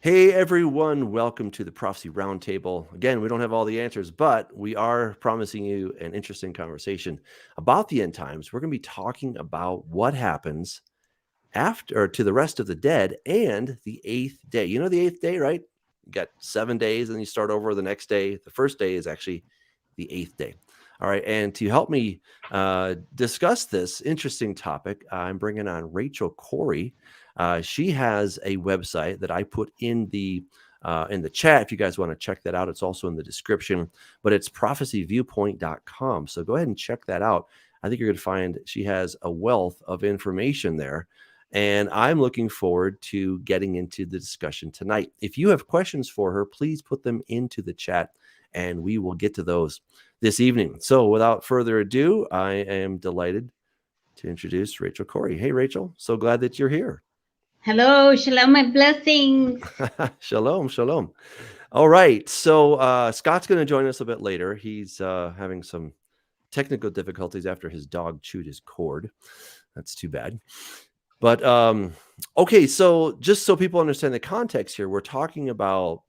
Hey everyone, welcome to the Prophecy Roundtable. Again, we don't have all the answers, but we are promising you an interesting conversation about the end times. We're going to be talking about what happens after or to the rest of the dead and the eighth day. You know the eighth day, right? You got 7 days and you start over the next day. The first day is actually the eighth day. All right. And to help me discuss this interesting topic, I'm bringing on Rachel Cory. She has a website that I put in the chat. If you guys want to check that out, it's also in the description, but it's prophecyviewpoint.com. So go ahead and check that out. I think you're going to find she has a wealth of information there. And I'm looking forward to getting into the discussion tonight. If you have questions for her, please put them into the chat and we will get to those this evening. So without further ado, I am delighted to introduce Rachel Cory. Hey, Rachel, so glad that you're here. Hello, shalom and blessings. Shalom, shalom. All right, so Scott's going to join us a bit later. He's having some technical difficulties after his dog chewed his cord. That's too bad. But okay, so just so people understand the context here, we're talking about,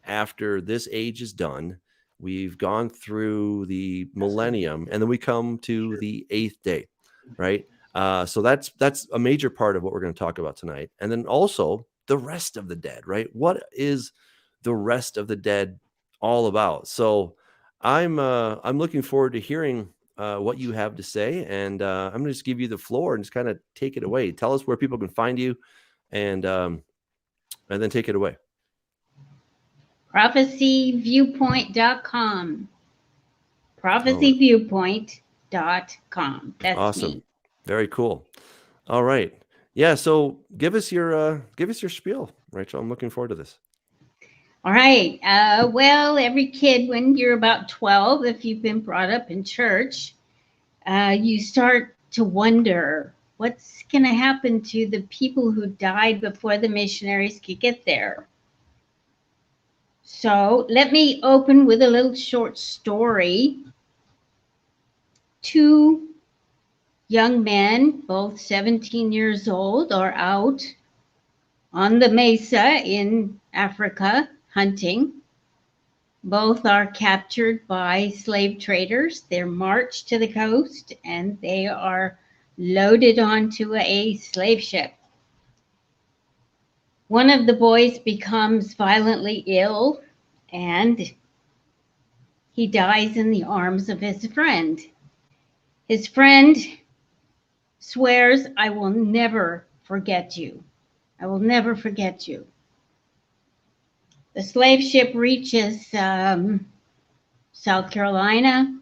after this age is done, we've gone through the millennium, and then we come to the eighth day, right? So that's a major part of what we're going to talk about tonight. And then also the rest of the dead, right? What is the rest of the dead all about? So I'm looking forward to hearing what you have to say, and I'm going to just give you the floor and just kind of take it away. Tell us where people can find you, and then take it away. Prophecyviewpoint.com. Prophecyviewpoint.com. That's awesome. me. Very cool. All right. Yeah. So give us your spiel, Rachel. I'm looking forward to this. All right. Well, every kid, when you're about 12, if you've been brought up in church, you start to wonder what's going to happen to the people who died before the missionaries could get there. So let me open with a little short story. Two young men, both 17 years old, are out on the mesa in Africa hunting. Both are captured by slave traders. They're marched to the coast and they are loaded onto a slave ship. One of the boys becomes violently ill and he dies in the arms of his friend. His friend swears, "I will never forget you. I will never forget you." The slave ship reaches South Carolina.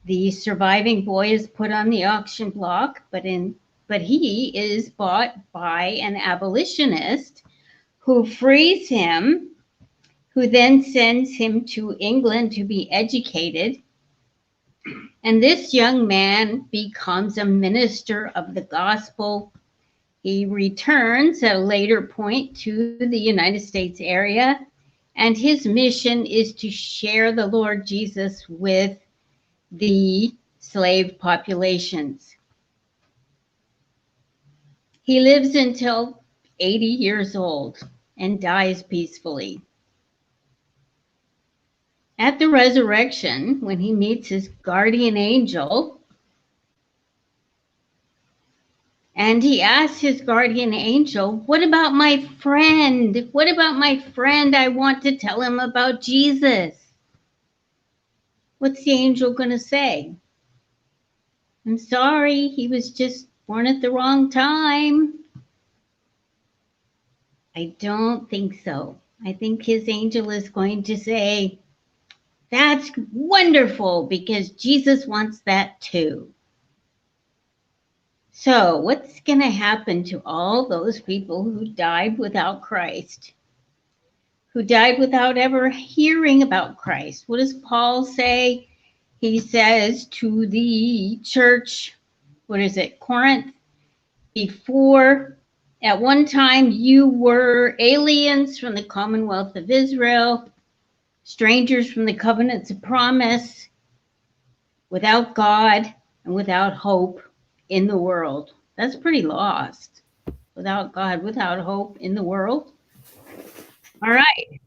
The surviving boy is put on the auction block, but he is bought by an abolitionist who frees him, who then sends him to England to be educated. And this young man becomes a minister of the gospel. He returns at a later point to the United States area, and his mission is to share the Lord Jesus with the slave populations. He lives until 80 years old and dies peacefully. At the resurrection, when he meets his guardian angel, and he asks his guardian angel, "What about my friend? What about my friend? I want to tell him about Jesus." What's the angel going to say? "I'm sorry, he was just born at the wrong time." I don't think so. I think his angel is going to say, "That's wonderful because Jesus wants that too." So what's going to happen to all those people who died without Christ? Who died without ever hearing about Christ? What does Paul say? He says to the church, Corinth, before, at one time you were aliens from the Commonwealth of Israel, strangers from the covenants of promise, without God and without hope in the world. That's pretty lost. Without God, without hope in the world. All right.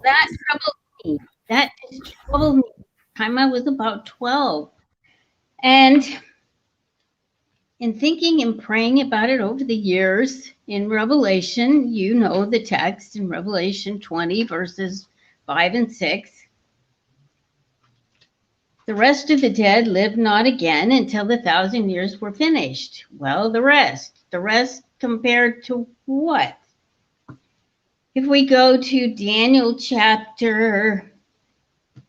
That troubled me. That just troubled me. Time I was about 12. And in thinking and praying about it over the years, in Revelation, you know the text in Revelation 20, verses 5 and 6. The rest of the dead lived not again until the 1,000 years were finished. Well, the rest. The rest compared to what? If we go to Daniel chapter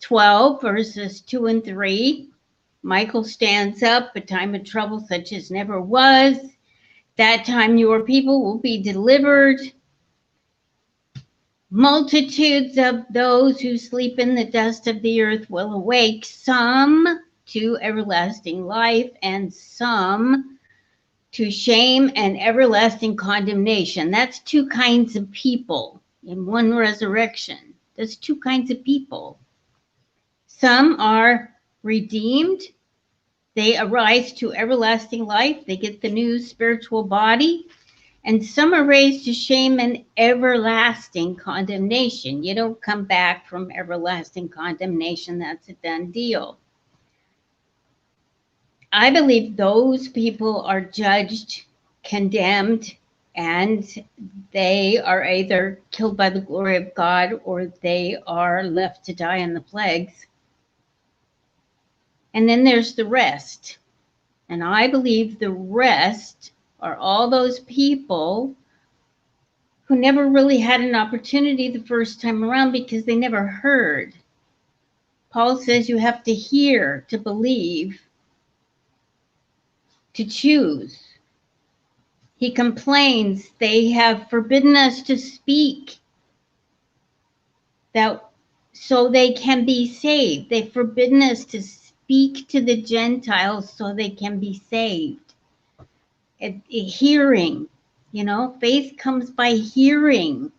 12, verses 2 and 3, Michael stands up, a time of trouble such as never was. That time your people will be delivered. Multitudes of those who sleep in the dust of the earth will awake, some to everlasting life and some to shame and everlasting condemnation. That's two kinds of people in one resurrection. That's two kinds of people. Some are redeemed. They arise to everlasting life. They get the new spiritual body. And some are raised to shame and everlasting condemnation. You don't come back from everlasting condemnation. That's a done deal. I believe those people are judged, condemned, and they are either killed by the glory of God or they are left to die in the plagues. And then there's the rest. And I believe the rest are all those people who never really had an opportunity the first time around because they never heard. Paul says you have to hear to believe, to choose. He complains they have forbidden us to speak that so they can be saved. They've forbidden us to speak to the Gentiles so they can be saved. Hearing, faith comes by hearing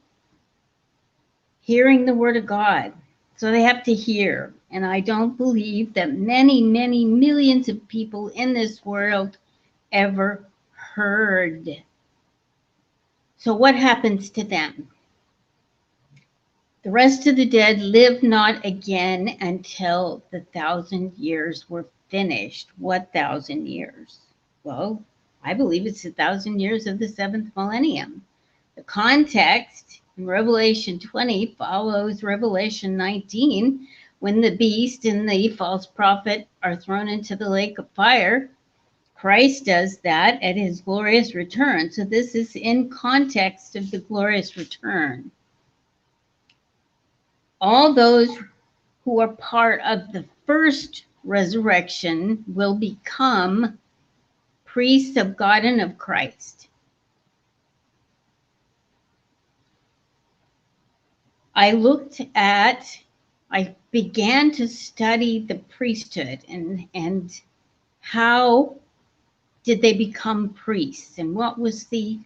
the word of God. So they have to hear. And I don't believe that many, many millions of people in this world ever heard. So what happens to them? The rest of the dead live not again until the 1,000 years were finished. What 1,000 years? Well, I believe it's 1,000 years of the seventh millennium. The context in Revelation 20 follows Revelation 19 when the beast and the false prophet are thrown into the lake of fire. Christ does that at his glorious return. So this is in context of the glorious return. All those who are part of the first resurrection will become priests of God and of Christ. I began to study the priesthood and how did they become priests and what was the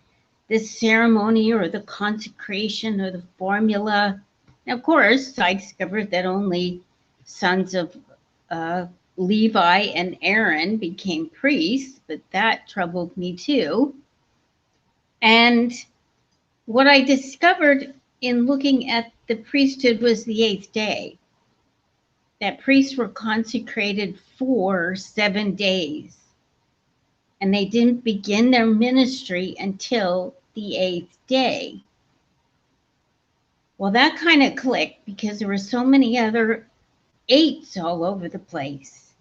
ceremony or the consecration or the formula. And of course, I discovered that only sons of Levi and Aaron became priests, but that troubled me too. And what I discovered in looking at the priesthood was the 8th day. That priests were consecrated for 7 days. And they didn't begin their ministry until the 8th day. Well, that kind of clicked because there were so many other 8s all over the place.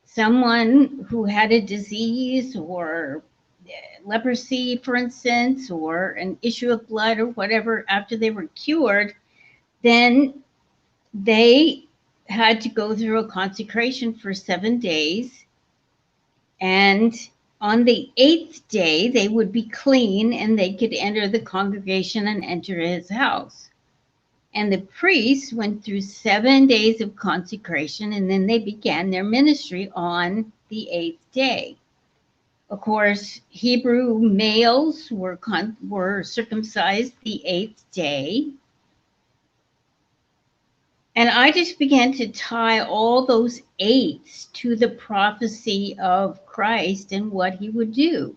Someone who had a disease or leprosy, for instance, or an issue of blood or whatever, after they were cured, then they had to go through a consecration for 7 days. And on the 8th day, they would be clean and they could enter the congregation and enter his house. And the priests went through 7 days of consecration and then they began their ministry on the 8th day. Of course, Hebrew males were circumcised the 8th day. And I just began to tie all those 8s to the prophecy of Christ and what he would do.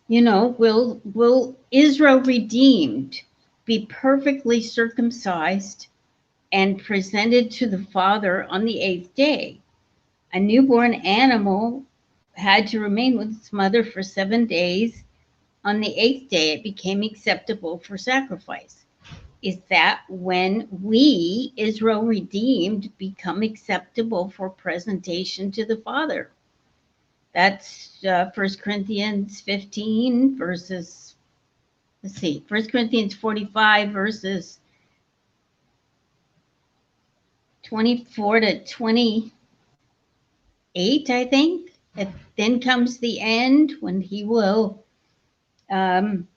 will Israel redeemed be perfectly circumcised and presented to the Father on the eighth day? A newborn animal had to remain with its mother for 7 days. On the eighth day, it became acceptable for sacrifice. Is that when we, Israel redeemed, become acceptable for presentation to the Father? That's 1 Corinthians 15 verses, 1 Corinthians 45 verses 24 to 28, I think. And then comes the end when he will, when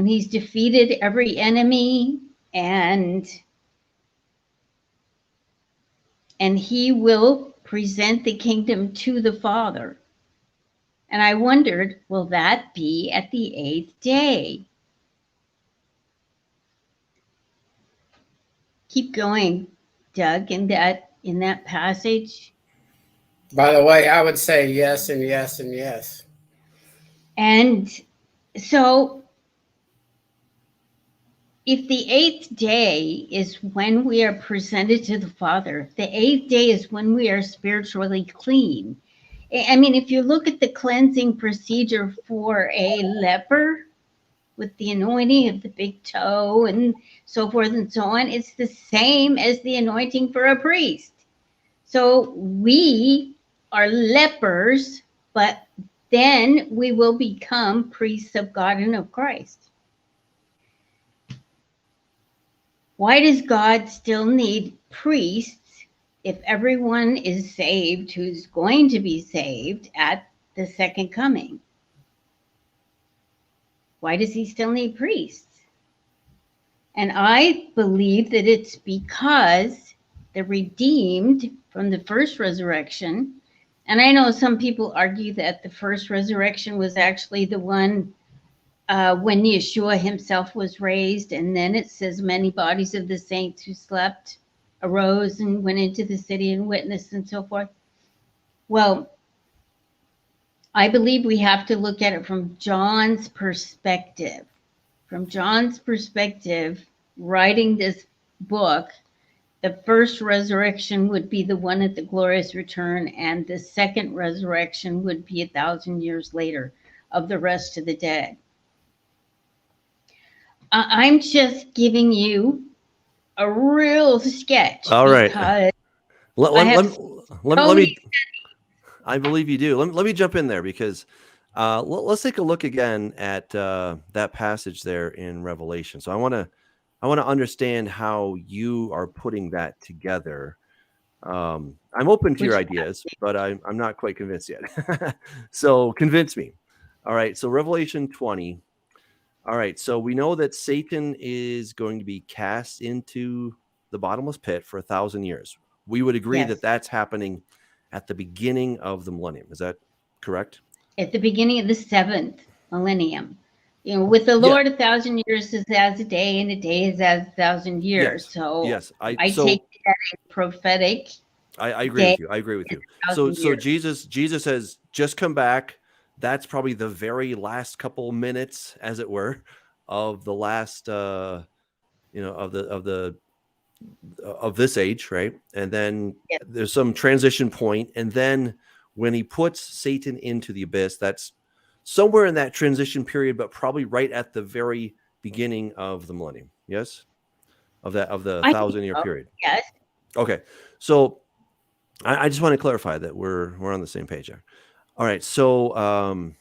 he's defeated every enemy and he will present the kingdom to the Father. And I wondered, will that be at the eighth day? Keep going, Doug, in that passage. By the way, I would say yes and yes and yes. And so if the eighth day is when we are presented to the Father, the eighth day is when we are spiritually clean. I mean, if you look at the cleansing procedure for a leper with the anointing of the big toe and so forth and so on, it's the same as the anointing for a priest. So we are lepers, but then we will become priests of God and of Christ. Why does God still need priests if everyone is saved who's going to be saved at the second coming? Why does he still need priests? And I believe that it's because the redeemed from the first resurrection, and I know some people argue that the first resurrection was actually the one when Yeshua himself was raised, and then it says many bodies of the saints who slept arose and went into the city and witnessed and so forth. Well, I believe we have to look at it from John's perspective. From John's perspective, writing this book, the first resurrection would be the one at the glorious return, and the second resurrection would be 1,000 years later of the rest of the dead. I'm just giving you a real sketch. All right. Let me. I believe you do. Let me jump in there because let's take a look again at that passage there in Revelation. So I want to understand how you are putting that together. I'm open to your ideas, but I'm not quite convinced yet. So convince me. All right. So Revelation 20. All right. So we know that Satan is going to be cast into the bottomless pit for 1,000 years. We would agree that that's happening at the beginning of the millennium. Is that correct? At the beginning of the 7th millennium. With the Lord, 1,000 years is as a day, and a day is as 1,000 years. Yes. So yes, I take that as prophetic. I agree with you. I agree with you. So Jesus has just come back. That's probably the very last couple minutes, as it were, of the last, of this age, right? And then there's some transition point, and then when he puts Satan into the abyss, that's somewhere in that transition period, but probably right at the very beginning of the millennium. Yes, of the 1,000-year period. Yes. Okay, so I just want to clarify that we're on the same page there. All right, so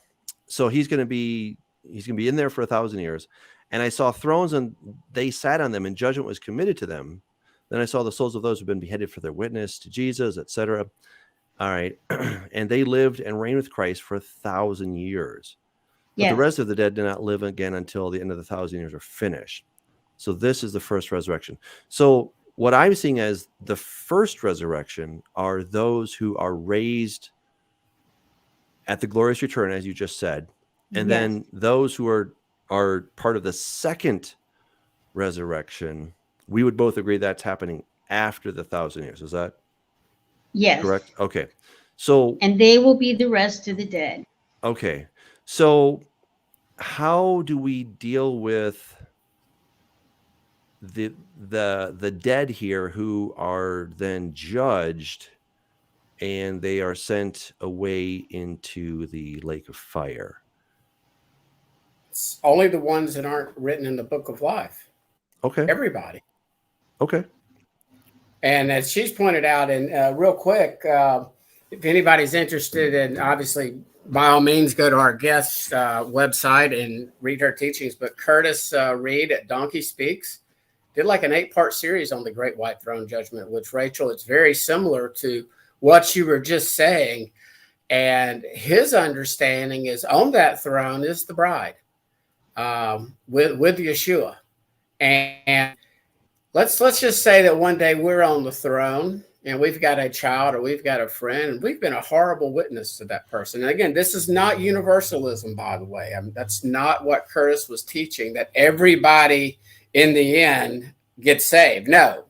he's going to be in there for 1,000 years, and I saw thrones, and they sat on them, and judgment was committed to them. Then I saw the souls of those who've been beheaded for their witness to Jesus, etc. All right, and they lived and reigned with Christ for 1,000 years. But the rest of the dead did not live again until the end of the 1,000 years are finished. So this is the first resurrection. So what I'm seeing as the first resurrection are those who are raised at the glorious return, as you just said, and then those who are part of the second resurrection. We would both agree that's happening after the 1,000 years. Is that correct? Okay. So and they will be the rest of the dead. Okay. So how do we deal with the dead here who are then judged and they are sent away into the lake of fire? It's only the ones that aren't written in the book of life. Okay. Everybody. Okay. And as she's pointed out, and real quick, if anybody's interested in, obviously, by all means, go to our guest's website and read her teachings. But Curtis Reed at Donkey Speaks did like an 8-part series on the Great White Throne Judgment, which, Rachel, it's very similar to what you were just saying. And his understanding is on that throne is the bride with Yeshua. And let's just say that one day we're on the throne and we've got a child or we've got a friend and we've been a horrible witness to that person. And again, this is not universalism, by the way. I mean, that's not what Curtis was teaching, that everybody in the end gets saved. No,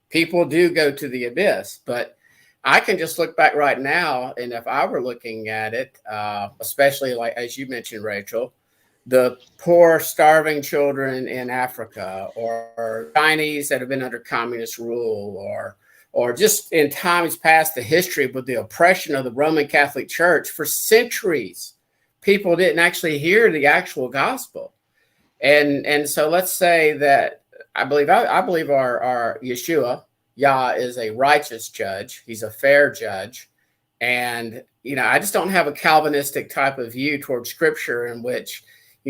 people do go to the abyss. But I can just look back right now, and if I were looking at it, especially like, as you mentioned, Rachel, the poor, starving children in Africa, or Chinese that have been under communist rule, or just in times past the history with the oppression of the Roman Catholic Church for centuries, people didn't actually hear the actual gospel. And so let's say that I believe our Yeshua, Yah, is a righteous judge. He's a fair judge. And, I just don't have a Calvinistic type of view towards Scripture in which,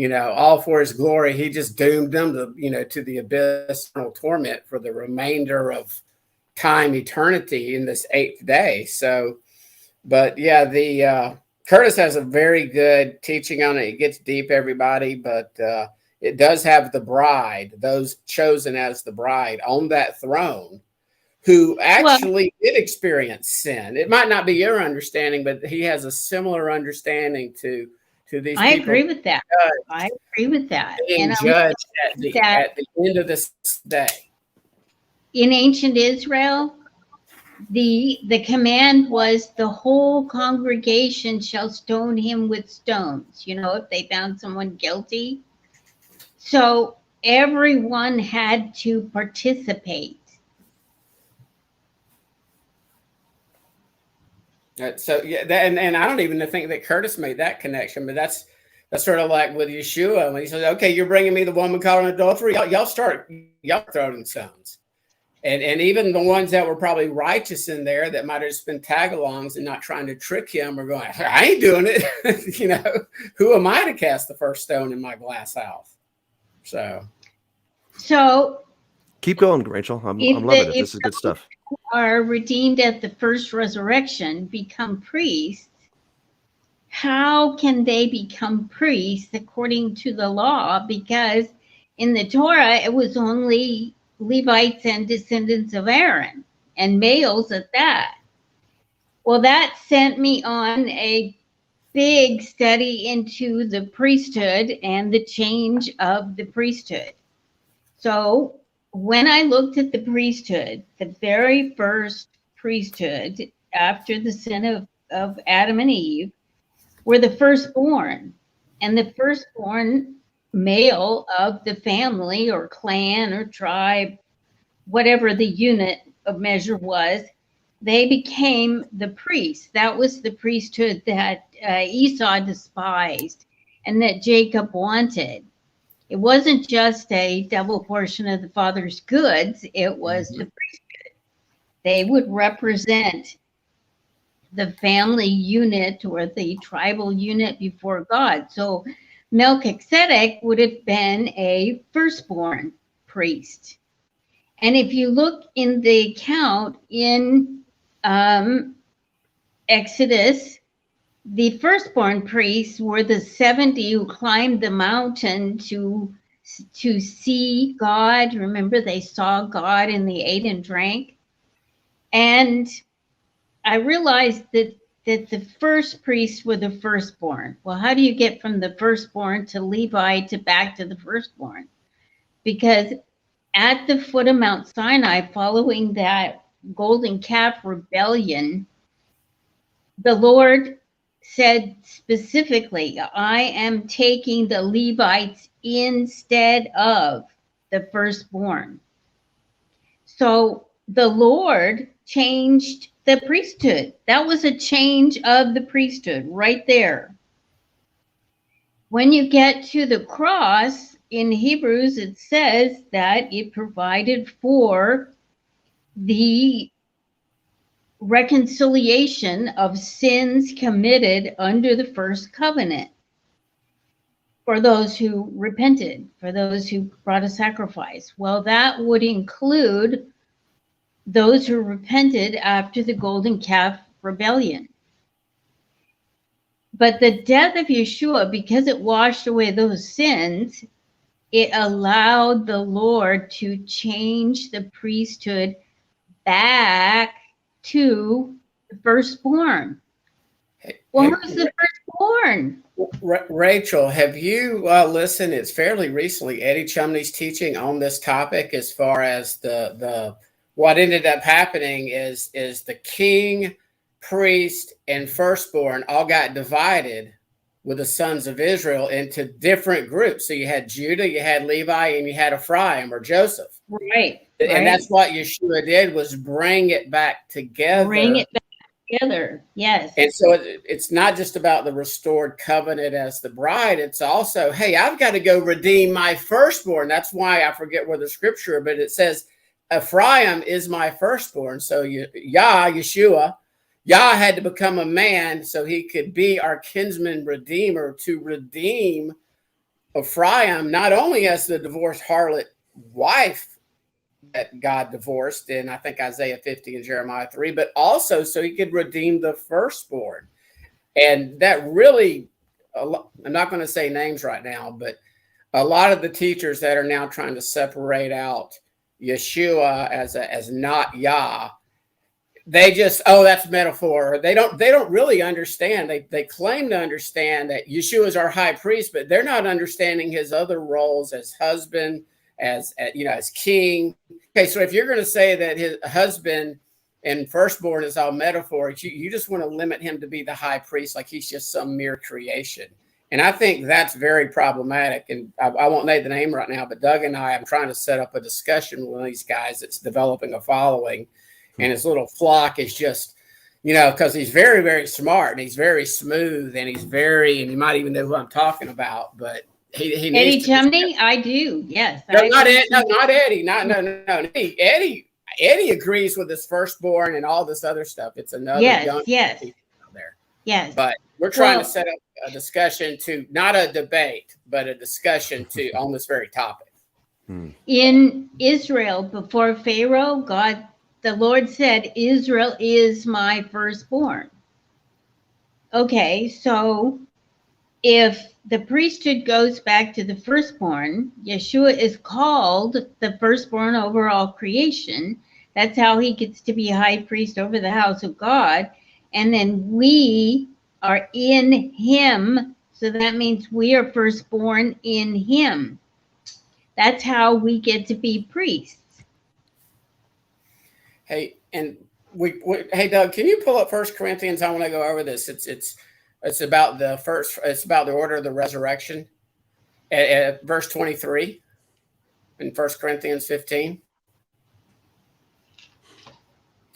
all for his glory, he just doomed them to the abyss, torment for the remainder of time, eternity in this 8th day. So, but yeah, Curtis has a very good teaching on it. It gets deep, everybody, but it does have the bride, those chosen as the bride on that throne, who actually did experience sin. It might not be your understanding, but he has a similar understanding to these people. I agree with that. Being judged at the end of this day. In ancient Israel, the command was the whole congregation shall stone him with stones, if they found someone guilty. So everyone had to participate. So yeah, and I don't even think that Curtis made that connection, but that's sort of like with Yeshua when he says, "Okay, you're bringing me the woman caught in adultery. Y'all throwing stones," and even the ones that were probably righteous in there that might have just been tag-alongs and not trying to trick him or going, "I ain't doing it." Who am I to cast the first stone in my glass house? So keep going, Rachel. I'm loving it. This is good stuff. Are redeemed at the first resurrection, become priests. How can they become priests according to the law? Because in the Torah, it was only Levites and descendants of Aaron, and males at that. Well, that sent me on a big study into the priesthood and the change of the priesthood. So when I looked at the priesthood, the very first priesthood after the sin of Adam and Eve were the firstborn. And the firstborn male of the family or clan or tribe, whatever the unit of measure was, they became the priests. That was the priesthood that Esau despised and that Jacob wanted. It wasn't just a double portion of the father's goods, it was the priesthood. They would represent the family unit or the tribal unit before God. So Melchizedek would have been a firstborn priest. And if you look in the account in Exodus, the firstborn priests were the 70 who climbed the mountain to see God. Remember, they saw God and they ate and drank. And I realized that the first priests were the firstborn. Well, how do you get from the firstborn to Levi to back to the firstborn? Because at the foot of Mount Sinai, following that golden calf rebellion, the Lord said specifically, I am taking the Levites instead of the firstborn. So the Lord changed the priesthood. That was a change of the priesthood right there. When you get to the cross in Hebrews, it says that it provided for the reconciliation of sins committed under the first covenant for those who repented, for those who brought a sacrifice. Well, that would include those who repented after the golden calf rebellion. But the death of Yeshua, because it washed away those sins, it allowed the Lord to change the priesthood back to the firstborn. Well, who's the firstborn? Rachel, have you listened? It's fairly recently Eddie Chumney's teaching on this topic, as far as the what ended up happening is the king, priest, and firstborn all got divided with the sons of Israel into different groups. So you had Judah, you had Levi, and you had Ephraim or Joseph. Right. And that's what Yeshua did, was bring it back together. Bring it back together. Yes. And so it's not just about the restored covenant as the bride. It's also, hey, I've got to go redeem my firstborn. That's why I forget where the scripture, but it says, Ephraim is my firstborn. So Yeshua, Yah had to become a man so he could be our kinsman redeemer, to redeem Ephraim, not only as the divorced harlot wife that God divorced in, I think, Isaiah 50 and Jeremiah 3, but also so he could redeem the firstborn. And that really, I'm not going to say names right now, but a lot of the teachers that are now trying to separate out Yeshua as not Yah, they just, that's metaphor. They don't really understand. They claim to understand that Yeshua is our high priest, but they're not understanding his other roles as husband, as king. Okay, so if you're going to say that his husband and firstborn is all metaphors, you just want to limit him to be the high priest, like he's just some mere creation. And I think that's very problematic. And I won't name the name right now, but Doug and I am trying to set up a discussion with one of these guys that's developing a following. And his little flock is just, because he's very, very smart and he's very smooth and and you might even know who I'm talking about, but he Eddie Chumney, I do, yes. No, not Eddie. No. Eddie agrees with his firstborn and all this other stuff. It's another young people out there. Yes. But we're trying to set up a discussion not a debate, but a discussion on this very topic. In Israel, before Pharaoh, the Lord said, Israel is my firstborn. Okay, so if the priesthood goes back to the firstborn, Yeshua is called the firstborn over all creation. That's how he gets to be high priest over the house of God. And then we are in him. So that means we are firstborn in him. That's how we get to be priests. Hey, and hey, Doug, can you pull up 1 Corinthians? I want to go over this. It's about the order of the resurrection at verse 23 in 1 Corinthians 15.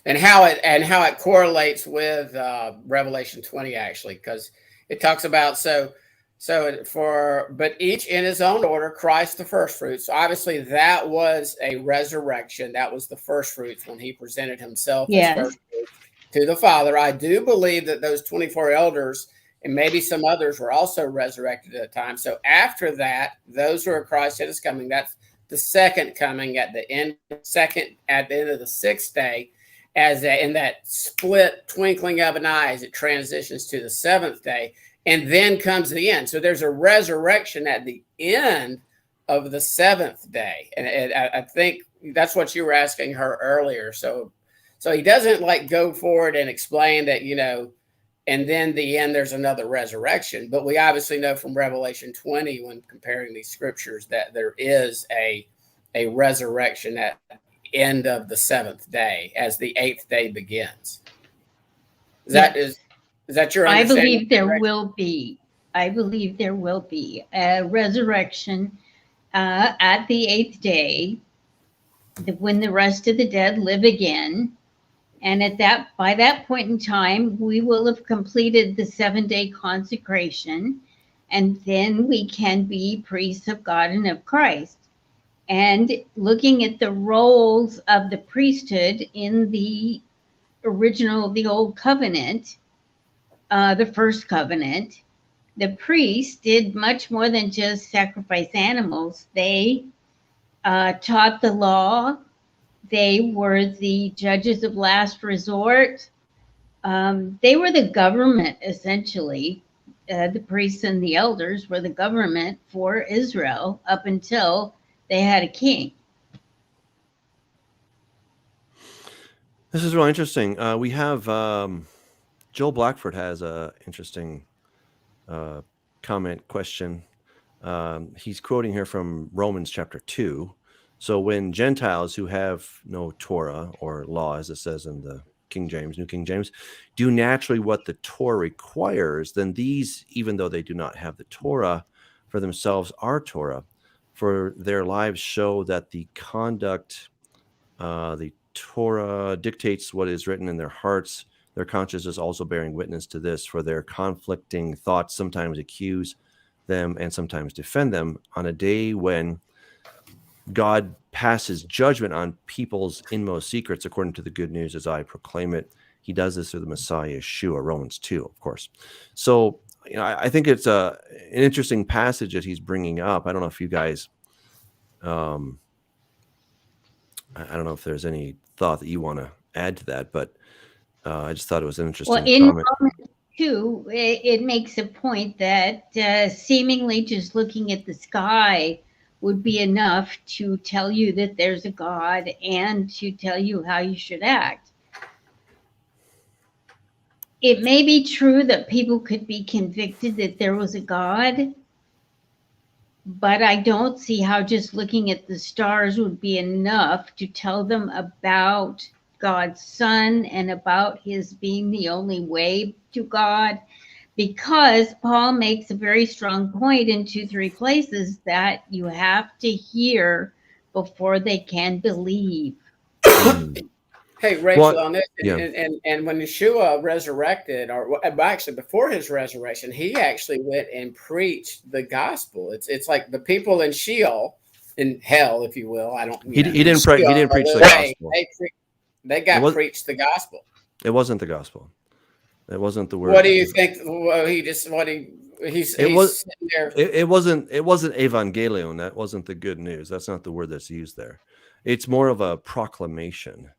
And how it correlates with Revelation 20, actually, because it talks about but each in his own order, Christ the first fruits. So obviously that was a resurrection. That was the first fruits when he presented himself as first fruits to the Father. I do believe that those 24 elders and maybe some others were also resurrected at the time. So after that, those who are Christ at his coming, that's the second coming at the end of the sixth day, in that split twinkling of an eye as it transitions to the seventh day. And then comes the end. So there's a resurrection at the end of the seventh day. And I think that's what you were asking her earlier. So he doesn't go forward and explain that, and then the end, there's another resurrection. But we obviously know from Revelation 20, when comparing these scriptures, that there is a resurrection at the end of the seventh day as the eighth day begins. Is that your I understanding? believe there will be. I believe there will be a resurrection at the 8th day, when the rest of the dead live again. And by that point in time, we will have completed the 7-day consecration, and then we can be priests of God and of Christ. And looking at the roles of the priesthood in the old covenant, the first covenant, the priests did much more than just sacrifice animals. They taught the law. They were the judges of last resort. They were the government, essentially. The priests and the elders were the government for Israel up until they had a king. This is really interesting. We have Joel Blackford has a interesting comment question. He's quoting here from Romans chapter 2. So when Gentiles who have no Torah or law, as it says in the New King James, do naturally what the Torah requires, then these, even though they do not have the Torah for themselves, are Torah, for their lives show that the conduct, the Torah dictates what is written in their hearts. Their conscience is also bearing witness to this, for their conflicting thoughts sometimes accuse them and sometimes defend them on a day when God passes judgment on people's inmost secrets, according to the good news as I proclaim it. He does this through the Messiah, Yeshua, Romans 2, of course. So, I think it's an interesting passage that he's bringing up. I don't know if you guys, I don't know if there's any thought that you want to add to that, but I just thought it was an interesting comment. Romans 2, it makes a point that seemingly just looking at the sky would be enough to tell you that there's a God and to tell you how you should act. It may be true that people could be convicted that there was a God, but I don't see how just looking at the stars would be enough to tell them about God's Son and about his being the only way to God, because Paul makes a very strong point in 2-3 places that you have to hear before they can believe. Hey, Rachel, on this, and when Yeshua resurrected, or actually before his resurrection, he actually went and preached the gospel. It's like the people in Sheol, in hell, if you will. He didn't preach the gospel. They got preached the gospel. It wasn't the gospel. It wasn't the word. What do you think? Well, he's sitting there. It wasn't evangelion. That wasn't the good news. That's not the word that's used there. It's more of a proclamation.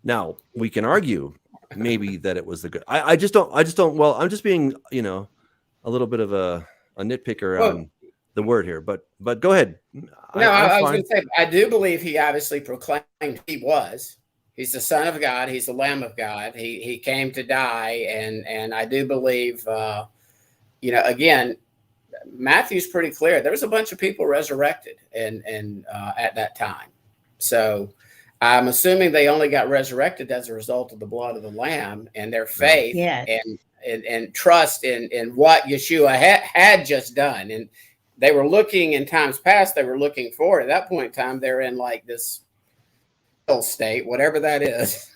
Now we can argue maybe that it was the good. I just don't. Well, I'm just being a little bit of a nitpicker on the word here. But go ahead. No, I was going to say I do believe he obviously proclaimed he was. He's the Son of God. He's the Lamb of God. He came to die, and I do believe, again, Matthew's pretty clear. There was a bunch of people resurrected, and at that time. So I'm assuming they only got resurrected as a result of the blood of the Lamb and their faith and trust in what Yeshua had just done. And they were looking in times past. They were looking forward. At that point in time, they're in like this state, whatever that is.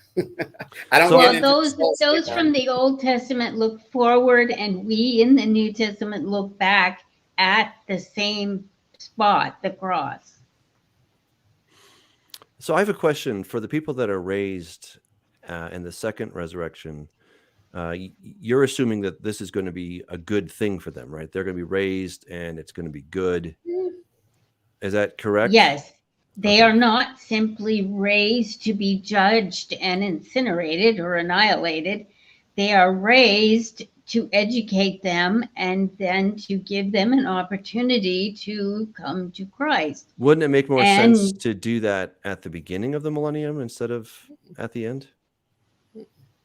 I don't know. Those from the Old Testament look forward, and we in the New Testament look back at the same spot, the cross. So I have a question for the people that are raised in the second resurrection. You're assuming that this is going to be a good thing for them, right? They're going to be raised and it's going to be good. Is that correct? Yes. They are not simply raised to be judged and incinerated or annihilated. They are raised to educate them and then to give them an opportunity to come to Christ. Wouldn't it make more sense to do that at the beginning of the millennium instead of at the end?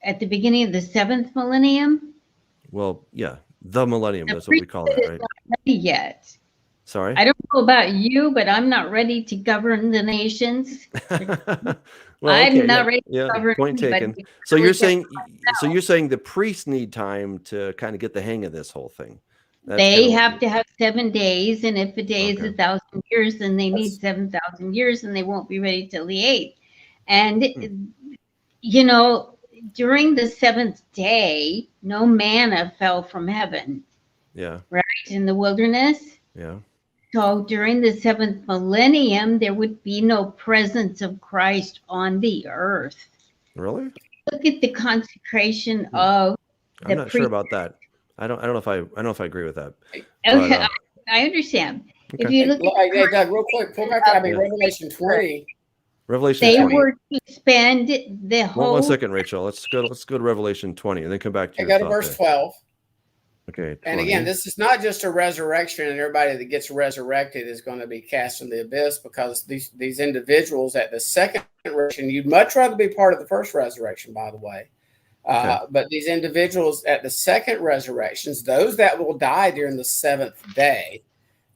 At the beginning of the 7th millennium? Well, yeah, the millennium. That's what we call it, right? Not ready yet. Sorry. I don't know about you, but I'm not ready to govern the nations. Well, okay, I'm not ready to yeah. govern Point anybody. taken. So you're Really govern saying, so you're saying the priests need time to kind of get the hang of this whole thing. That's kind They of what have to have 7 days, and if a day is Okay. 1,000 years, then they need That's- 7,000 years, and they won't be ready till the 8th. And, Hmm. you know, during the 7th day, no manna fell from heaven, Yeah. right, in the wilderness. Yeah. So during the 7th millennium, there would be no presence of Christ on the earth. Really? Look at the consecration Hmm. of I'm the not sure priest. about that. I don't know if I agree with that. Okay, But I understand. If okay. you look at the Hey, Doug, real quick, pull back. I mean, Yeah. Revelation 20. Revelation they 20. were to spend the One whole. second, Rachel. Let's go to Revelation 20 and then come back to I your go to thought verse there. 12. Okay. 20. And again, this is not just a resurrection, and everybody that gets resurrected is going to be cast in the abyss, because these individuals at the second resurrection, you'd much rather be part of the first resurrection, by the way. But these individuals at the second resurrections, those that will die during the 7th day,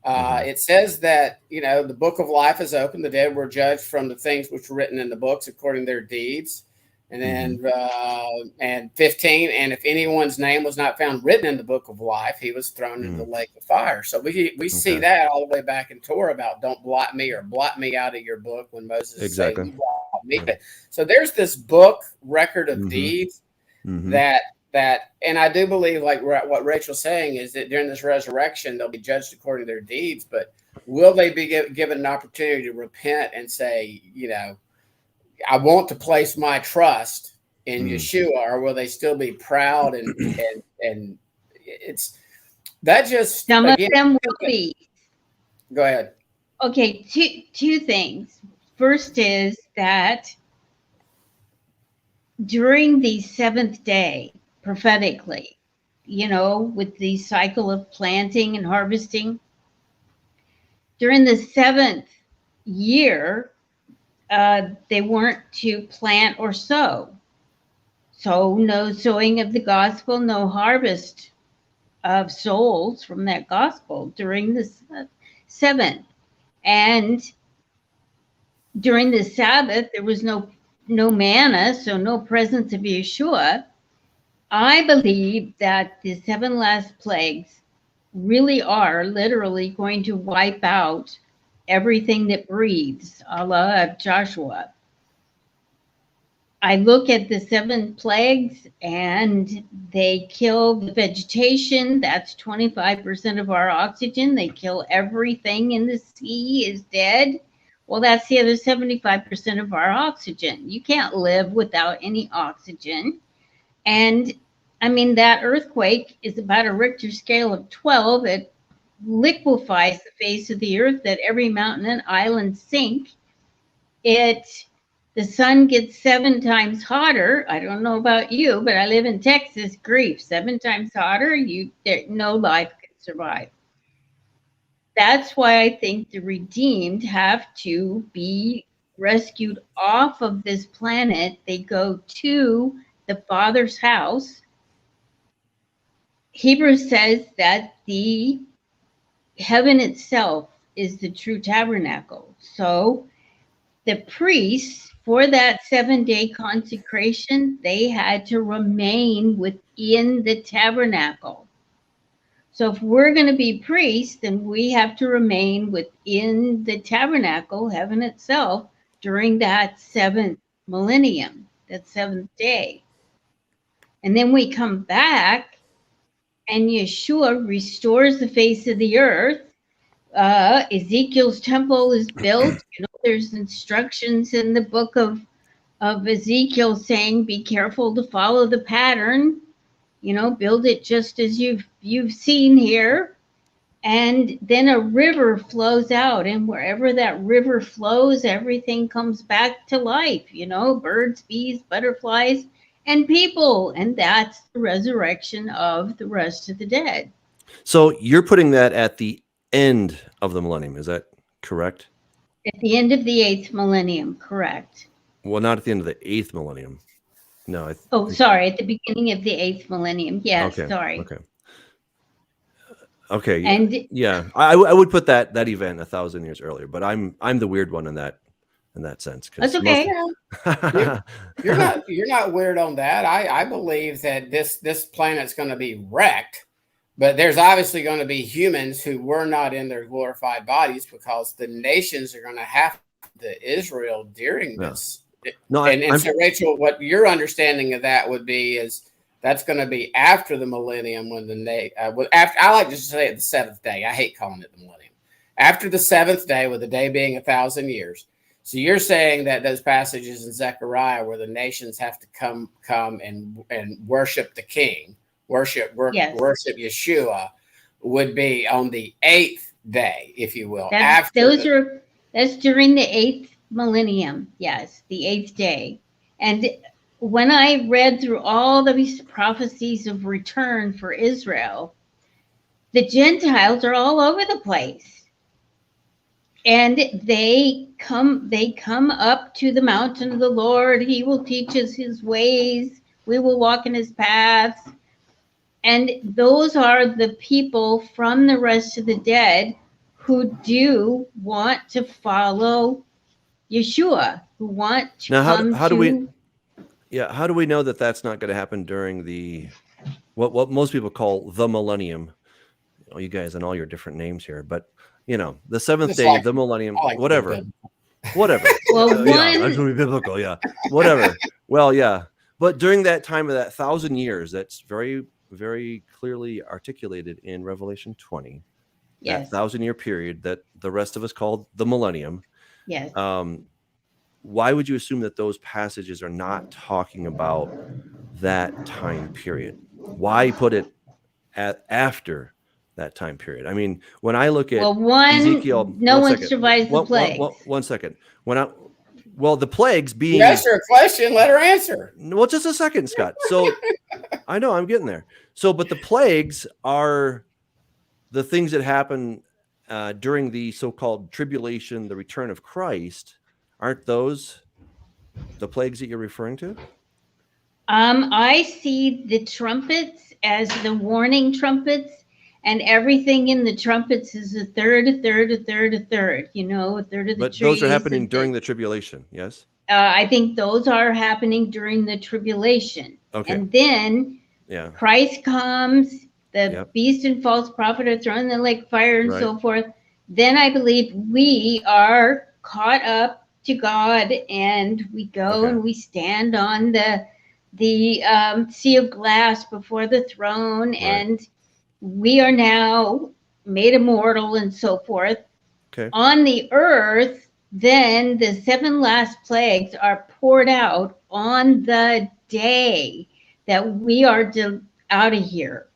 it says that, the book of life is open. The dead were judged from the things which were written in the books according to their deeds. And then, and 15, and if anyone's name was not found written in the book of life, he was thrown into the lake of fire. So we see that all the way back in Torah about don't blot me or blot me out of your book, when Moses is saying, you blot me. Yeah. So there's this book record of deeds that, and I do believe, like what Rachel's saying, is that during this resurrection, they'll be judged according to their deeds, but will they be given an opportunity to repent and say, I want to place my trust in Yeshua, or will they still be proud and it's that just Some again, of them will be. Go ahead. Okay, two things. First is that during the 7th day, prophetically, with the cycle of planting and harvesting, during the 7th year, they weren't to plant or sow. So no sowing of the gospel, no harvest of souls from that gospel during the 7th. And during the Sabbath, there was no manna, so no presence of Yeshua. I believe that the 7 last plagues really are literally going to wipe out everything that breathes, a la Joshua. I look at the 7 plagues and they kill the vegetation. That's 25% of our oxygen. They kill everything in the sea is dead. Well, that's the other 75% of our oxygen. You can't live without any oxygen. And I mean, that earthquake is about a Richter scale of 12. It liquefies the face of the earth, that every mountain and island sink. The sun gets 7 times hotter. I don't know about you, but I live in Texas. Grief, 7 times hotter, no life can survive. That's why I think the redeemed have to be rescued off of this planet. They go to the Father's house. Hebrews says that the heaven itself is the true tabernacle. So the priests, for that 7-day consecration, they had to remain within the tabernacle. So if we're going to be priests, then we have to remain within the tabernacle, heaven itself, during that 7th millennium, that 7th day. And then we come back and Yeshua restores the face of the earth. Ezekiel's temple is built. There's instructions in the book of Ezekiel saying, be careful to follow the pattern, build it just as you've seen here. And then a river flows out, and wherever that river flows, everything comes back to life, birds, bees, butterflies, and people. And that's the resurrection of the rest of the dead. So you're putting that at the end of the millennium. Is that correct? At the end of the 8th millennium, correct. Well, not at the end of the 8th millennium. No. Sorry, at the beginning of the 8th millennium. Yes, okay. sorry. Okay. Okay. And Yeah. I would put that event 1,000 years earlier, but I'm the weird one in that sense. that's Because most okay. You're not weird on that. I believe that this planet's going to be wrecked, but there's obviously going to be humans who were not in their glorified bodies because the nations are going to have to Israel during Yeah. this. No, And so, Rachel, what your understanding of that would be is that's going to be after the millennium when after, I like to say it the seventh day. I hate calling it the millennium. After the seventh day, with the day being 1,000 years. So you're saying that those passages in Zechariah where the nations have to come and worship the King, worship Yes. Yeshua, would be on the 8th day, if you will. That's during the 8th millennium. Yes, the 8th day. And when I read through all these prophecies of return for Israel, the Gentiles are all over the place. And they come up to the mountain of the Lord. He will teach us his ways. We will walk in his paths. And those are the people from the rest of the dead who do want to follow Yeshua, who want to now come how do to. how do we know that that's not going to happen during the what most people call the millennium? You guys and all your different names here, but the seventh day, the millennium, whatever. Well, Yeah, that's going to be biblical. Yeah, whatever. Well, yeah, but during that time of that 1,000 years, that's very, very clearly articulated in Revelation 20. Yes. That 1,000-year period that the rest of us called the millennium. Yes. Why would you assume that those passages are not talking about that time period? Why put it after that time period? I mean, when I look at Ezekiel, no one survives the plagues. One second. The plagues being. You asked her a question, let her answer. Well, just a second, Scott. So I know I'm getting there. So, but the plagues are the things that happen during the so-called tribulation, the return of Christ. Aren't those the plagues that you're referring to? I see the trumpets as the warning trumpets, and everything in the trumpets is a third, a third, a third, a third. A third of the trees. But those are happening during the tribulation, yes? I think those are happening during the tribulation. Okay. And then Christ comes, the beast and false prophet are thrown in the lake of fire and so forth. Then I believe we are caught up to God, and we go and we stand on the sea of glass before the throne, and we are now made immortal and so forth. Okay. On the earth, then the 7 last plagues are poured out on the day that we are out of here.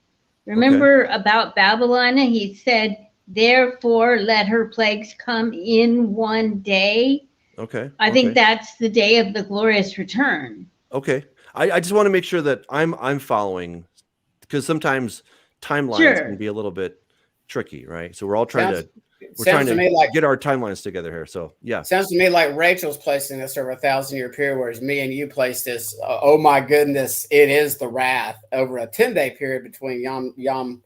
Remember about Babylon? He said, therefore, let her plagues come in one day. Okay. I think that's the day of the glorious return. Okay. I just want to make sure that I'm following, because sometimes timelines can be a little bit tricky, right? So we're all trying to get our timelines together here. So sounds to me like Rachel's placing this over a 1,000-year period, whereas me and you place this. Oh my goodness, it is the wrath over a 10-day period between Yom.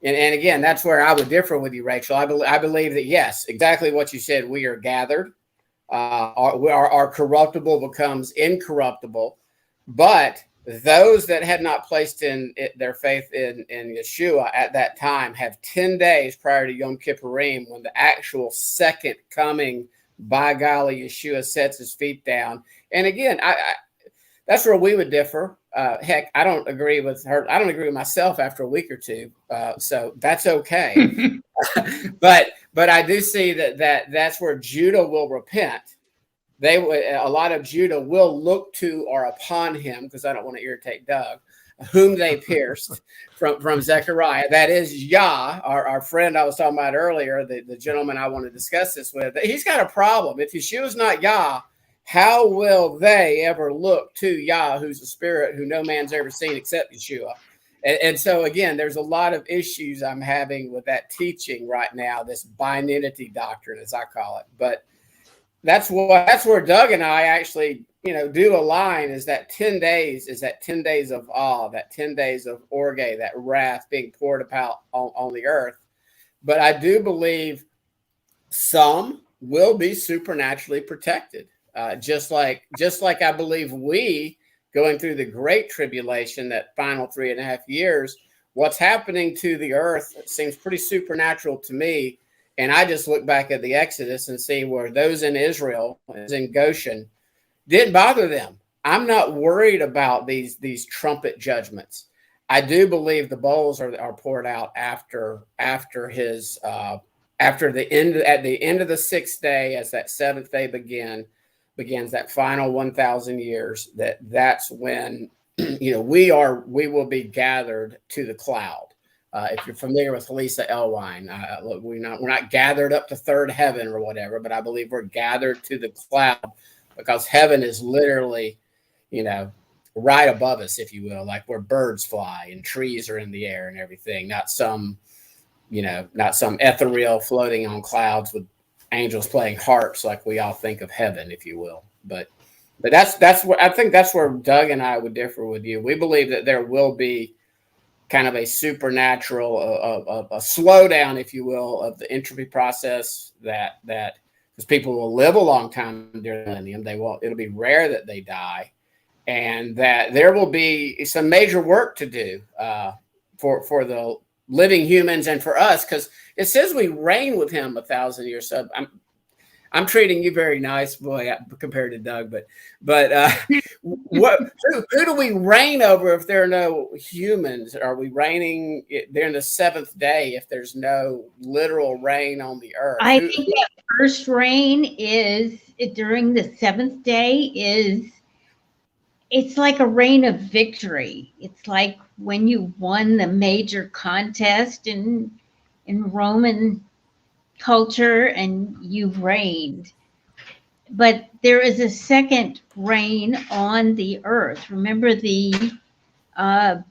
And again, that's where I would differ with you, Rachel. I believe that yes, exactly what you said. We are gathered. Our corruptible becomes incorruptible. But those that had not placed their faith in Yeshua at that time have 10 days prior to Yom Kippurim, when the actual second coming, by golly, Yeshua sets his feet down. And again, that's where we would differ. Heck, I don't agree with her. I don't agree with myself after a week or two. So that's okay. but I do see that's where Judah will repent. A lot of Judah will look to or upon him, because I don't want to irritate Doug, whom they pierced from Zechariah. That is Yah, our friend I was talking about earlier, the gentleman I want to discuss this with. He's got a problem. If Yeshua's not Yah, how will they ever look to Yah, who's a spirit who no man's ever seen except Yeshua? And so, again, there's a lot of issues I'm having with that teaching right now, this binitity doctrine, as I call it. But that's where Doug and I actually, do a line, is that 10 days of awe, that 10 days of orge, that wrath being poured about on the earth. But I do believe some will be supernaturally protected. Just like I believe we, going through the great tribulation, that final 3.5 years, what's happening to the earth seems pretty supernatural to me. And I just look back at the Exodus and see where those in Israel, in Goshen, didn't bother them. I'm not worried about these trumpet judgments. I do believe the bowls are poured out after his after the end, at the end of the 6th day, as that 7th day begins that final 1,000 years. That's when we will be gathered to the cloud. If you're familiar with Lisa Elwine, we're not gathered up to third heaven or whatever, but I believe we're gathered to the cloud, because heaven is literally, right above us, if you will, like where birds fly and trees are in the air and everything, not some ethereal floating on clouds with angels playing harps like we all think of heaven, if you will. But that's where I think that's where Doug and I would differ with you. We believe that there will be kind of a supernatural, a slowdown, if you will, of the entropy process, that because people will live a long time during the millennium. It'll be rare that they die, and that there will be some major work to do for the living humans and for us, because it says we reign with him 1,000 years. So I'm treating you very nice, boy, compared to Doug. But who do we reign over if there are no humans? Are we reigning during the 7th day if there's no literal reign on the earth? I think that first reign is during the 7th day. It's like a reign of victory. It's like when you won the major contest in Roman culture and you've reigned. But there is a second reign on the earth. Remember the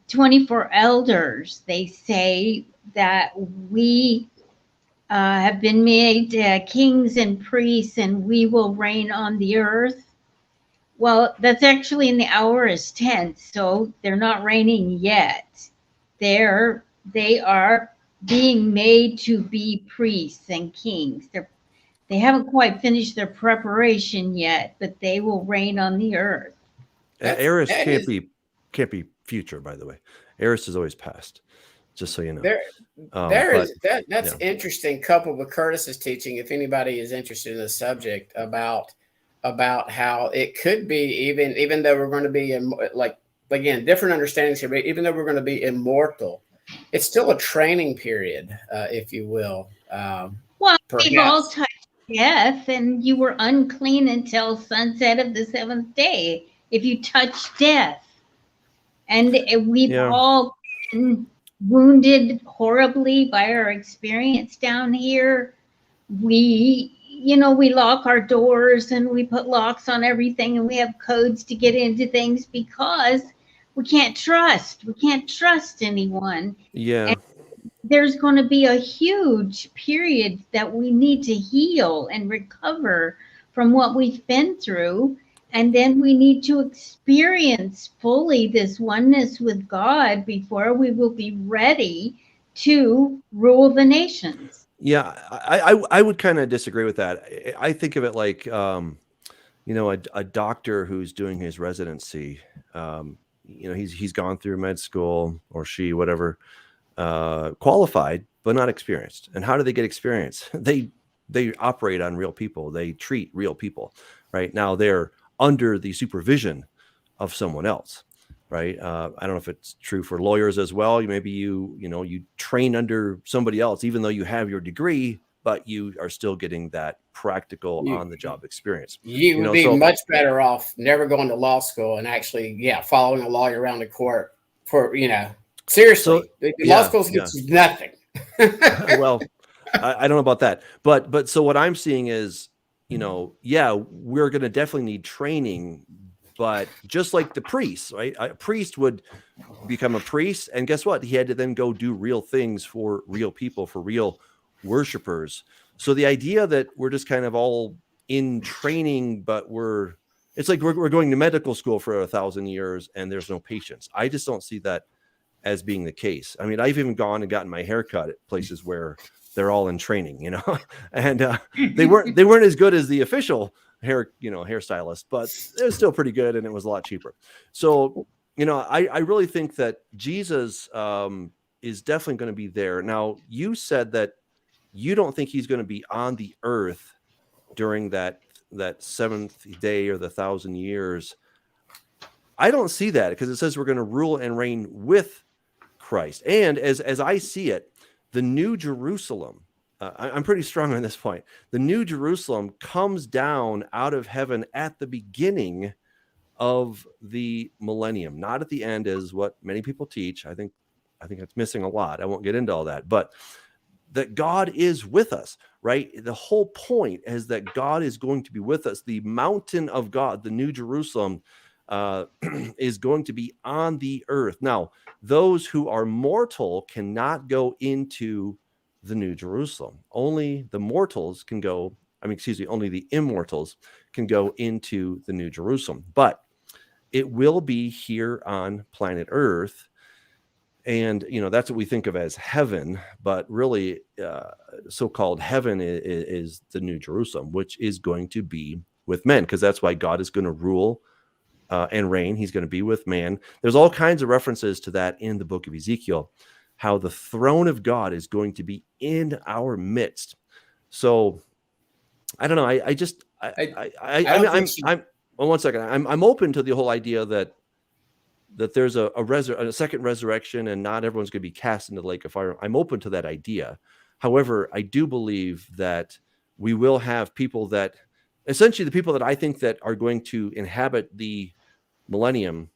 24 elders, they say that we have been made kings and priests and we will reign on the earth. Well, that's actually in the aorist tense, so they're not reigning yet. They are being made to be priests and kings. They haven't quite finished their preparation yet, but they will reign on the earth. Aorist can't be future, by the way. Aorist is always past, just so you know. That's interesting, coupled with Curtis's teaching, if anybody is interested in the subject, about how it could be, even though we're going to be different understandings here, but even though we're going to be immortal, it's still a training period, if you will. We've all touched death, and you were unclean until sunset of the 7th day if you touch death. And we've all been wounded horribly by our experience down here. We lock our doors and we put locks on everything, and we have codes to get into things because we can't trust. We can't trust anyone. Yeah. And there's going to be a huge period that we need to heal and recover from what we've been through. And then we need to experience fully this oneness with God before we will be ready to rule the nations. Yeah, I would kind of disagree with that. I think of it like, a doctor who's doing his residency. He's gone through med school, or she, whatever, qualified, but not experienced. And how do they get experience? They operate on real people. They treat real people, right? Now they're under the supervision of someone else. Right. I don't know if it's true for lawyers as well. Maybe you train under somebody else, even though you have your degree, but you are still getting that practical on the job experience. You would be much better off never going to law school and actually, following a lawyer around the court for, seriously, law school gets nothing. Well, I don't know about that, but so what I'm seeing is, we're going to definitely need training. But just like the priests, right? A priest would become a priest, and guess what? He had to then go do real things for real people, for real worshipers. So the idea that we're just kind of all in training, but it's like we're going to medical school for 1,000 years and there's no patience. I just don't see that as being the case. I mean, I've even gone and gotten my hair cut at places where they're all in training, and they weren't as good as the official hairstylist, but it was still pretty good and it was a lot cheaper. So, I really think that Jesus is definitely going to be there. Now, you said that you don't think he's going to be on the earth during that seventh day or the 1,000 years. I don't see that, because it says we're going to rule and reign with Christ. And as I see it, the New Jerusalem, I'm pretty strong on this point. The New Jerusalem comes down out of heaven at the beginning of the millennium, not at the end, as what many people teach. I think it's missing a lot. I won't get into all that, but that God is with us, right? The whole point is that God is going to be with us. The mountain of God, the New Jerusalem, is going to be on the earth. Now, those who are mortal cannot go into the New Jerusalem. Only the mortals can go. Only the immortals can go into the New Jerusalem. But it will be here on planet Earth. And, that's what we think of as heaven, but really so-called heaven is the New Jerusalem, which is going to be with men, because that's why God is going to rule and reign. He's going to be with man. There's all kinds of references to that in the book of Ezekiel, how the throne of God is going to be in our midst. So I don't know. Well, one second. I'm open to the whole idea that there's a second resurrection and not everyone's going to be cast into the lake of fire. I'm open to that idea. However, I do believe that we will have people that, essentially the people that I think that are going to inhabit the millennium,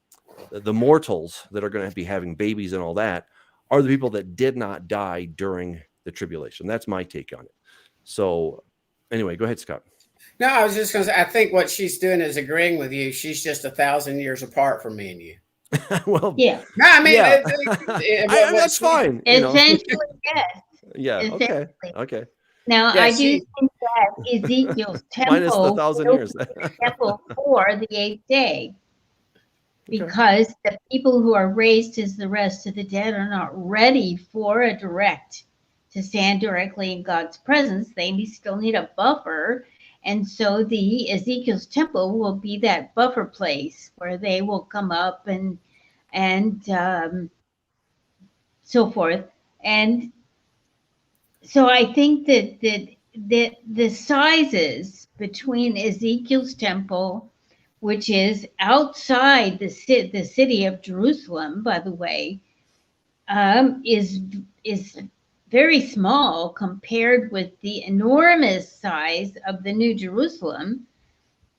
the mortals that are going to be having babies and all that, are the people that did not die during the tribulation. That's my take on it. So anyway, go ahead, Scott. No, I was just going to say, I think what she's doing is agreeing with you. She's just 1,000 years apart from me and you. Well, yeah. No, I mean, yeah. That's fine. Essentially, yes. Yeah. Essentially. Okay. Now, I do think that Ezekiel's temple minus the 1,000 years. temple for the 8th day, because the people who are raised as the rest of the dead are not ready for to stand directly in God's presence. They still need a buffer. And so the Ezekiel's temple will be that buffer place where they will come up and so forth. And so I think that the sizes between Ezekiel's temple, which is outside the city of Jerusalem, by the way, is very small compared with the enormous size of the New Jerusalem,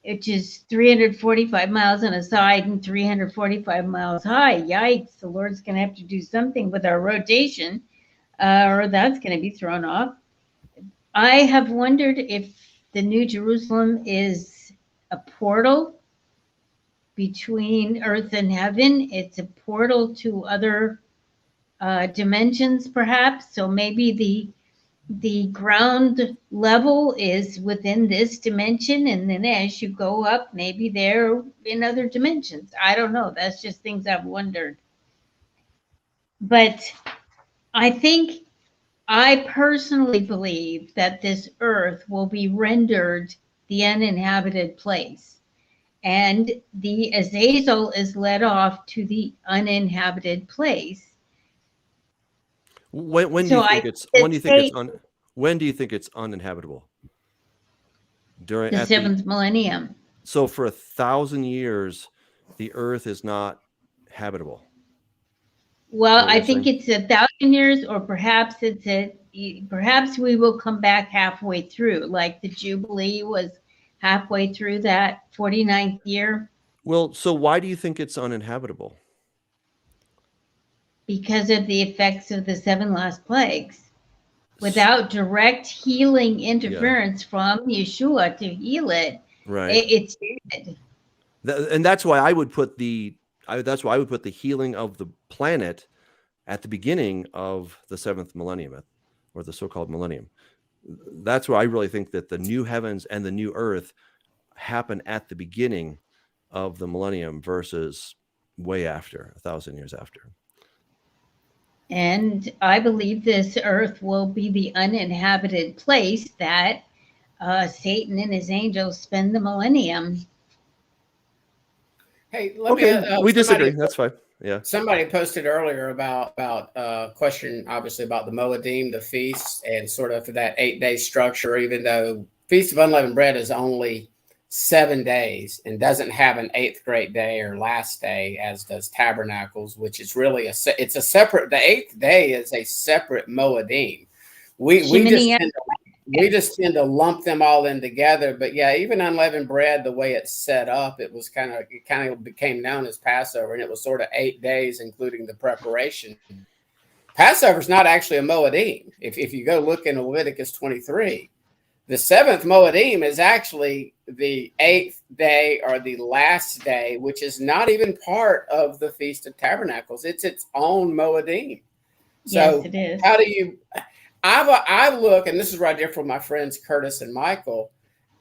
which is 345 miles on a side and 345 miles high. Yikes, the Lord's going to have to do something with our rotation, or that's going to be thrown off. I have wondered if the New Jerusalem is a portal between earth and heaven. It's a portal to other dimensions, perhaps. So maybe the ground level is within this dimension, and then as you go up, maybe they're in other dimensions. I don't know. That's just things I've wondered. But I personally believe that this earth will be rendered the uninhabited place, and the Azazel is led off to the uninhabited place. When do you think it's uninhabitable? During the seventh millennium. So for 1,000 years, the earth is not habitable. Well, I think it's 1,000 years, or perhaps perhaps we will come back halfway through, like the Jubilee was halfway through that 49th year. Well, so why do you think it's uninhabitable? Because of the effects of the 7 last plagues. Without direct healing interference from Yeshua to heal it, right? It's dead. And that's why I would put the healing of the planet at the beginning of the 7th millennium, or the so-called millennium. that's where I really think that the new heavens and the new earth happen at the beginning of the millennium versus way after, 1,000 years after. And I believe this earth will be the uninhabited place that Satan and his angels spend the millennium. Hey, let me. Okay, we disagree. That's fine. Yeah. Somebody posted earlier about question, obviously, about the Moedim, the feast, and sort of that 8-day structure. Even though Feast of Unleavened Bread is only 7 days and doesn't have an 8th great day or last day, as does Tabernacles, which is really it's a separate. The 8th day is a separate Moedim. We just tend to lump them all in together. But yeah, even unleavened bread, the way it's set up, it kind of became known as Passover, and it was sort of 8 days, including the preparation. Passover is not actually a Moedim. If you go look in Leviticus 23, the 7th Moedim is actually the 8th day or the last day, which is not even part of the Feast of Tabernacles. It's its own Moedim. So yes, it is. How do you? I look, and this is where I differ from my friends Curtis and Michael.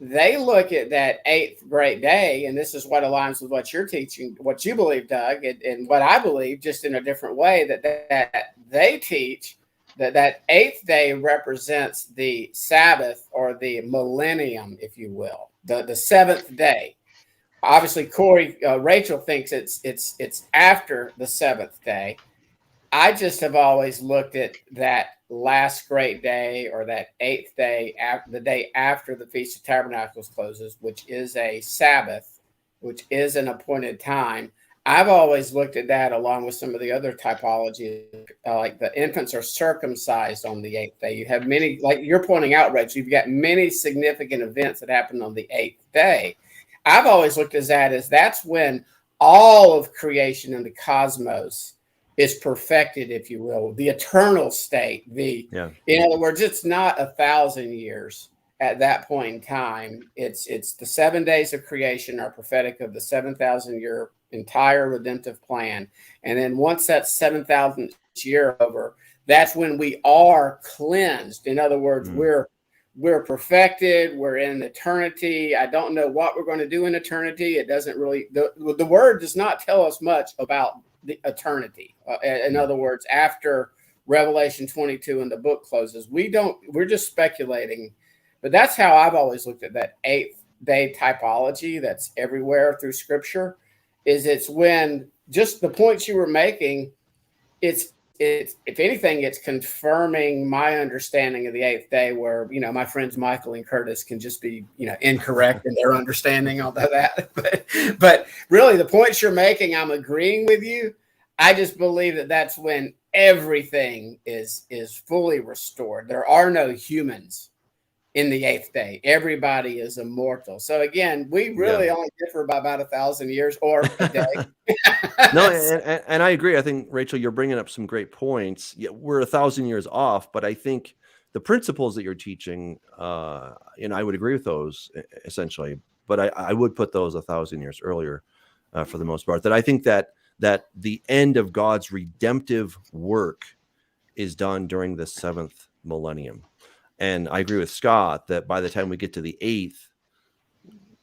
They look at that 8th great day, and this is what aligns with what you're teaching, what you believe, Doug, and what I believe, just in a different way, that they teach that 8th day represents the Sabbath or the millennium, if you will, the 7th day. Obviously, Rachel thinks it's after the 7th day. I just have always looked at that last great day or that 8th day, the day after the Feast of Tabernacles closes, which is a Sabbath, which is an appointed time. I've always looked at that along with some of the other typologies, like the infants are circumcised on the 8th day. You have many, like you're pointing out, Rachel, you've got many significant events that happen on the 8th day. I've always looked at that as that's when all of creation in the cosmos is perfected, if you will, the eternal state. In other words, it's not 1,000 years at that point in time. It's the 7 days of creation are prophetic of the 7,000-year entire redemptive plan. And then once that 7,000th year over, that's when we are cleansed. In other words, we're perfected. We're in eternity. I don't know what we're going to do in eternity. It doesn't really, the word does not tell us much about the eternity. In other words, after Revelation 22 and the book closes, we're just speculating. But that's how I've always looked at that 8th day typology that's everywhere through scripture. It's when just the points you were making, it's if anything, it's confirming my understanding of the 8th day, where, my friends Michael and Curtis can just be, incorrect in their understanding of that. But really the points you're making, I'm agreeing with you. I just believe that that's when everything is fully restored. There are no humans in the 8th day. Everybody is immortal. So again, we really only differ by about 1,000 years or a day. No, and I agree. I think, Rachel, you're bringing up some great points. Yeah, we're 1,000 years off, but I think the principles that you're teaching, I would agree with those essentially, but I would put those 1,000 years earlier for the most part. That I think that the end of God's redemptive work is done during the 7th millennium. And I agree with Scott that by the time we get to the 8th,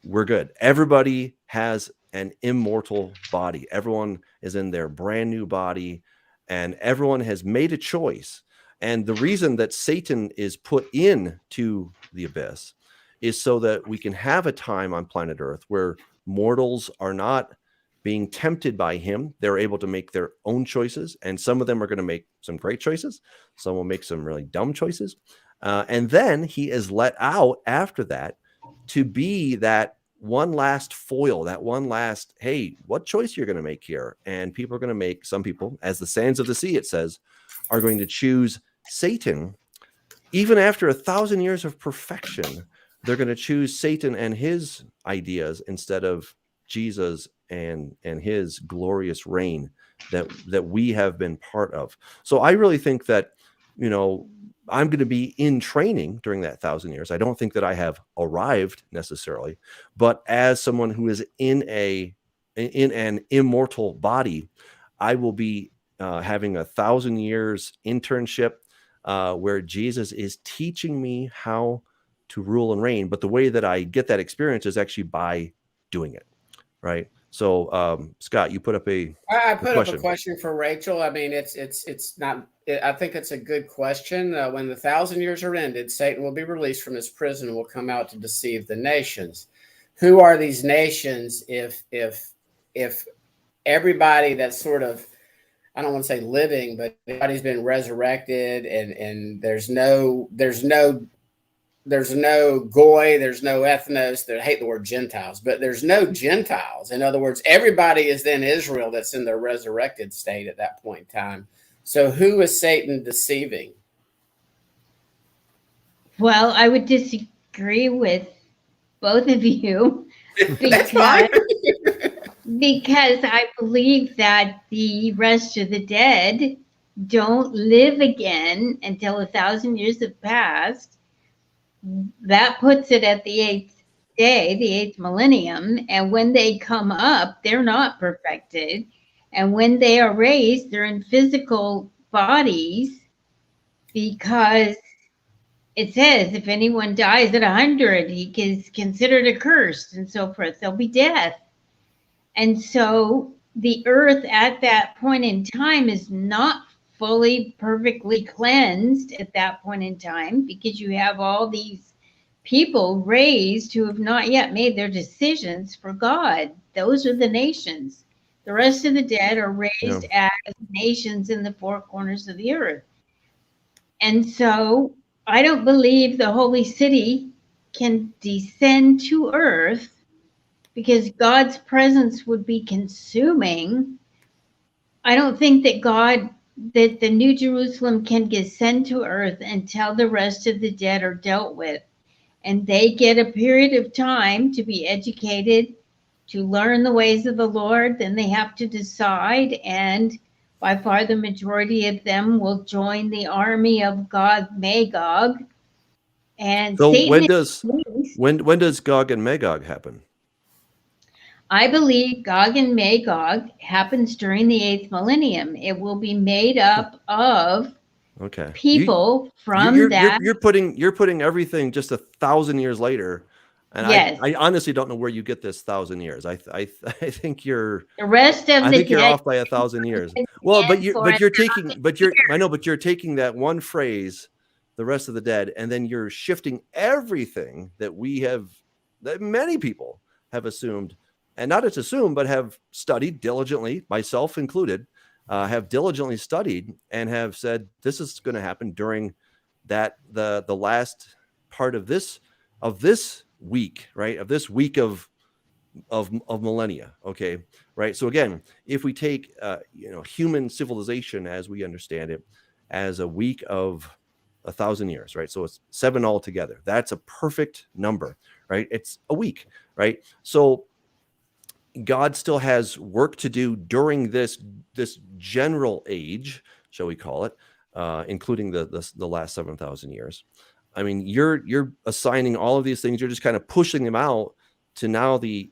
we're good. Everybody has an immortal body. Everyone is in their brand new body, and everyone has made a choice. And the reason that Satan is put into the abyss is so that we can have a time on planet Earth where mortals are not being tempted by him. They're able to make their own choices, and some of them are going to make some great choices. Some will make some really dumb choices. And then he is let out after that to be that one last foil, that one last, hey, what choice you're going to make here? And people are going to make, some people, as the sands of the sea, it says, are going to choose Satan. Even after 1,000 years of perfection, they're going to choose Satan and his ideas instead of Jesus and his glorious reign that we have been part of. So I really think that, I'm going to be in training during that 1,000 years. I don't think that I have arrived necessarily, but as someone who is in an immortal body, I will be having 1,000 years internship. where Jesus is teaching me how to rule and reign. But the way that I get that experience is actually by doing it, right? So, Scott, you put up I put up a question. question for Rachel. I mean, it's not. I think it's a good question. When the 1,000 years are ended, Satan will be released from his prison and will come out to deceive the nations. Who are these nations? If everybody that's sort of, I don't want to say living, but everybody's been resurrected, and there's no goy, there's no ethnos. I hate the word Gentiles, but there's no Gentiles. In other words, everybody is then Israel that's in their resurrected state at that point in time. So who is Satan deceiving? Well, I would disagree with both of you That's fine. because I believe that the rest of the dead don't live again until 1,000 years have passed. That puts it at the eighth day, the eighth millennium. And when they come up, they're not perfected. And when they are raised, they're in physical bodies, because it says if anyone dies at 100, he is considered accursed and so forth. There'll be death. And so the earth at that point in time is not fully perfectly cleansed at that point in time, because you have all these people raised who have not yet made their decisions for God. Those are the nations. The rest of the dead are raised as nations in the four corners of the earth. And so I don't believe the holy city can descend to earth, because God's presence would be consuming. I don't think that the New Jerusalem can descend to earth until the rest of the dead are dealt with. And they get a period of time to be educated, to learn the ways of the Lord. Then they have to decide. And by far the majority of them will join the army of Gog Magog. And So Satan when does Gog and Magog happen? I believe Gog and Magog happens during the eighth millennium. It will be made up of people from that. You're putting everything just 1,000 years later, and yes. I honestly don't know where you get this 1,000 years. I think you're the rest of I the think you're dead off by 1,000 years. Well, but you're taking that one phrase, the rest of the dead, and then you're shifting everything that that many people have assumed, and not just assumed, but have studied diligently, myself included, have diligently studied and have said this is going to happen during the last part of this week, right? Of this week of millennia. Okay. Right. So again, if we take, human civilization as we understand it as a week of 1,000 years, right? So it's 7 altogether. That's a perfect number, right? It's a week, right? So God still has work to do during this general age, shall we call it, including the last 7,000 years. I mean, you're assigning all of these things. You're just kind of pushing them out to now the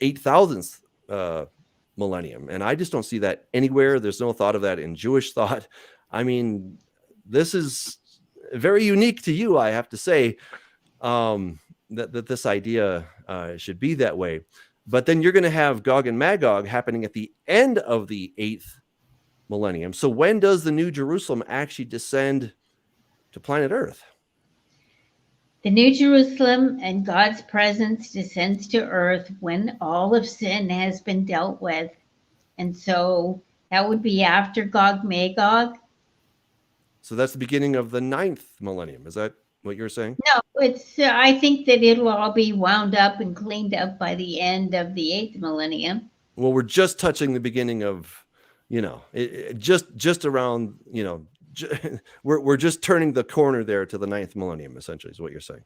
8,000th millennium, and I just don't see that anywhere. There's no thought of that in Jewish thought. I mean, this is very unique to you, I have to say, that this idea should be that way. But then you're going to have Gog and Magog happening at the end of the 8th millennium. So when does the New Jerusalem actually descend to planet Earth? The New Jerusalem and God's presence descends to earth when all of sin has been dealt with. And so that would be after Gog Magog. So that's the beginning of the 9th millennium. Is that what you're saying? No, I think that it'll all be wound up and cleaned up by the end of the 8th millennium. Well, we're just touching the beginning of, just around, we're just turning the corner there to the 9th millennium, essentially, is what you're saying.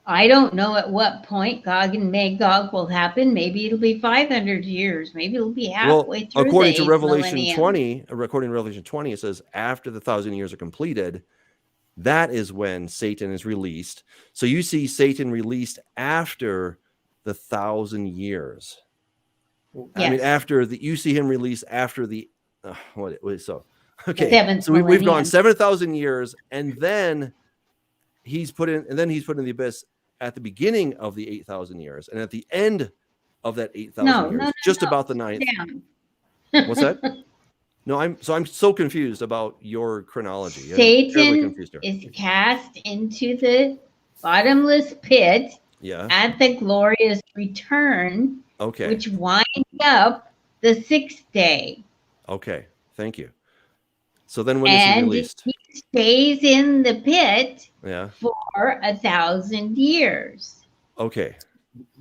I don't know at what point Gog and Magog will happen. Maybe it'll be 500 years. Maybe it'll be halfway through. According to Revelation 20, it says after the 1,000 years are completed, that is when Satan is released. So you see Satan released after the 1,000 years. Yes. I mean, you see him released after the Okay. seventh So we've gone millennium. 7,000 years, and then he's put in the abyss at the beginning of the 8,000 years, and at the end of that 8,000 years, just about the ninth. Down. What's that? No, I'm so confused about your chronology. I'm terribly Satan confused here. is cast into the bottomless pit Yeah. at the glorious return, Okay. which winds up the sixth day. Okay. Thank you. So then when is he And released? he stays in the pit Yeah. for 1,000 years. Okay.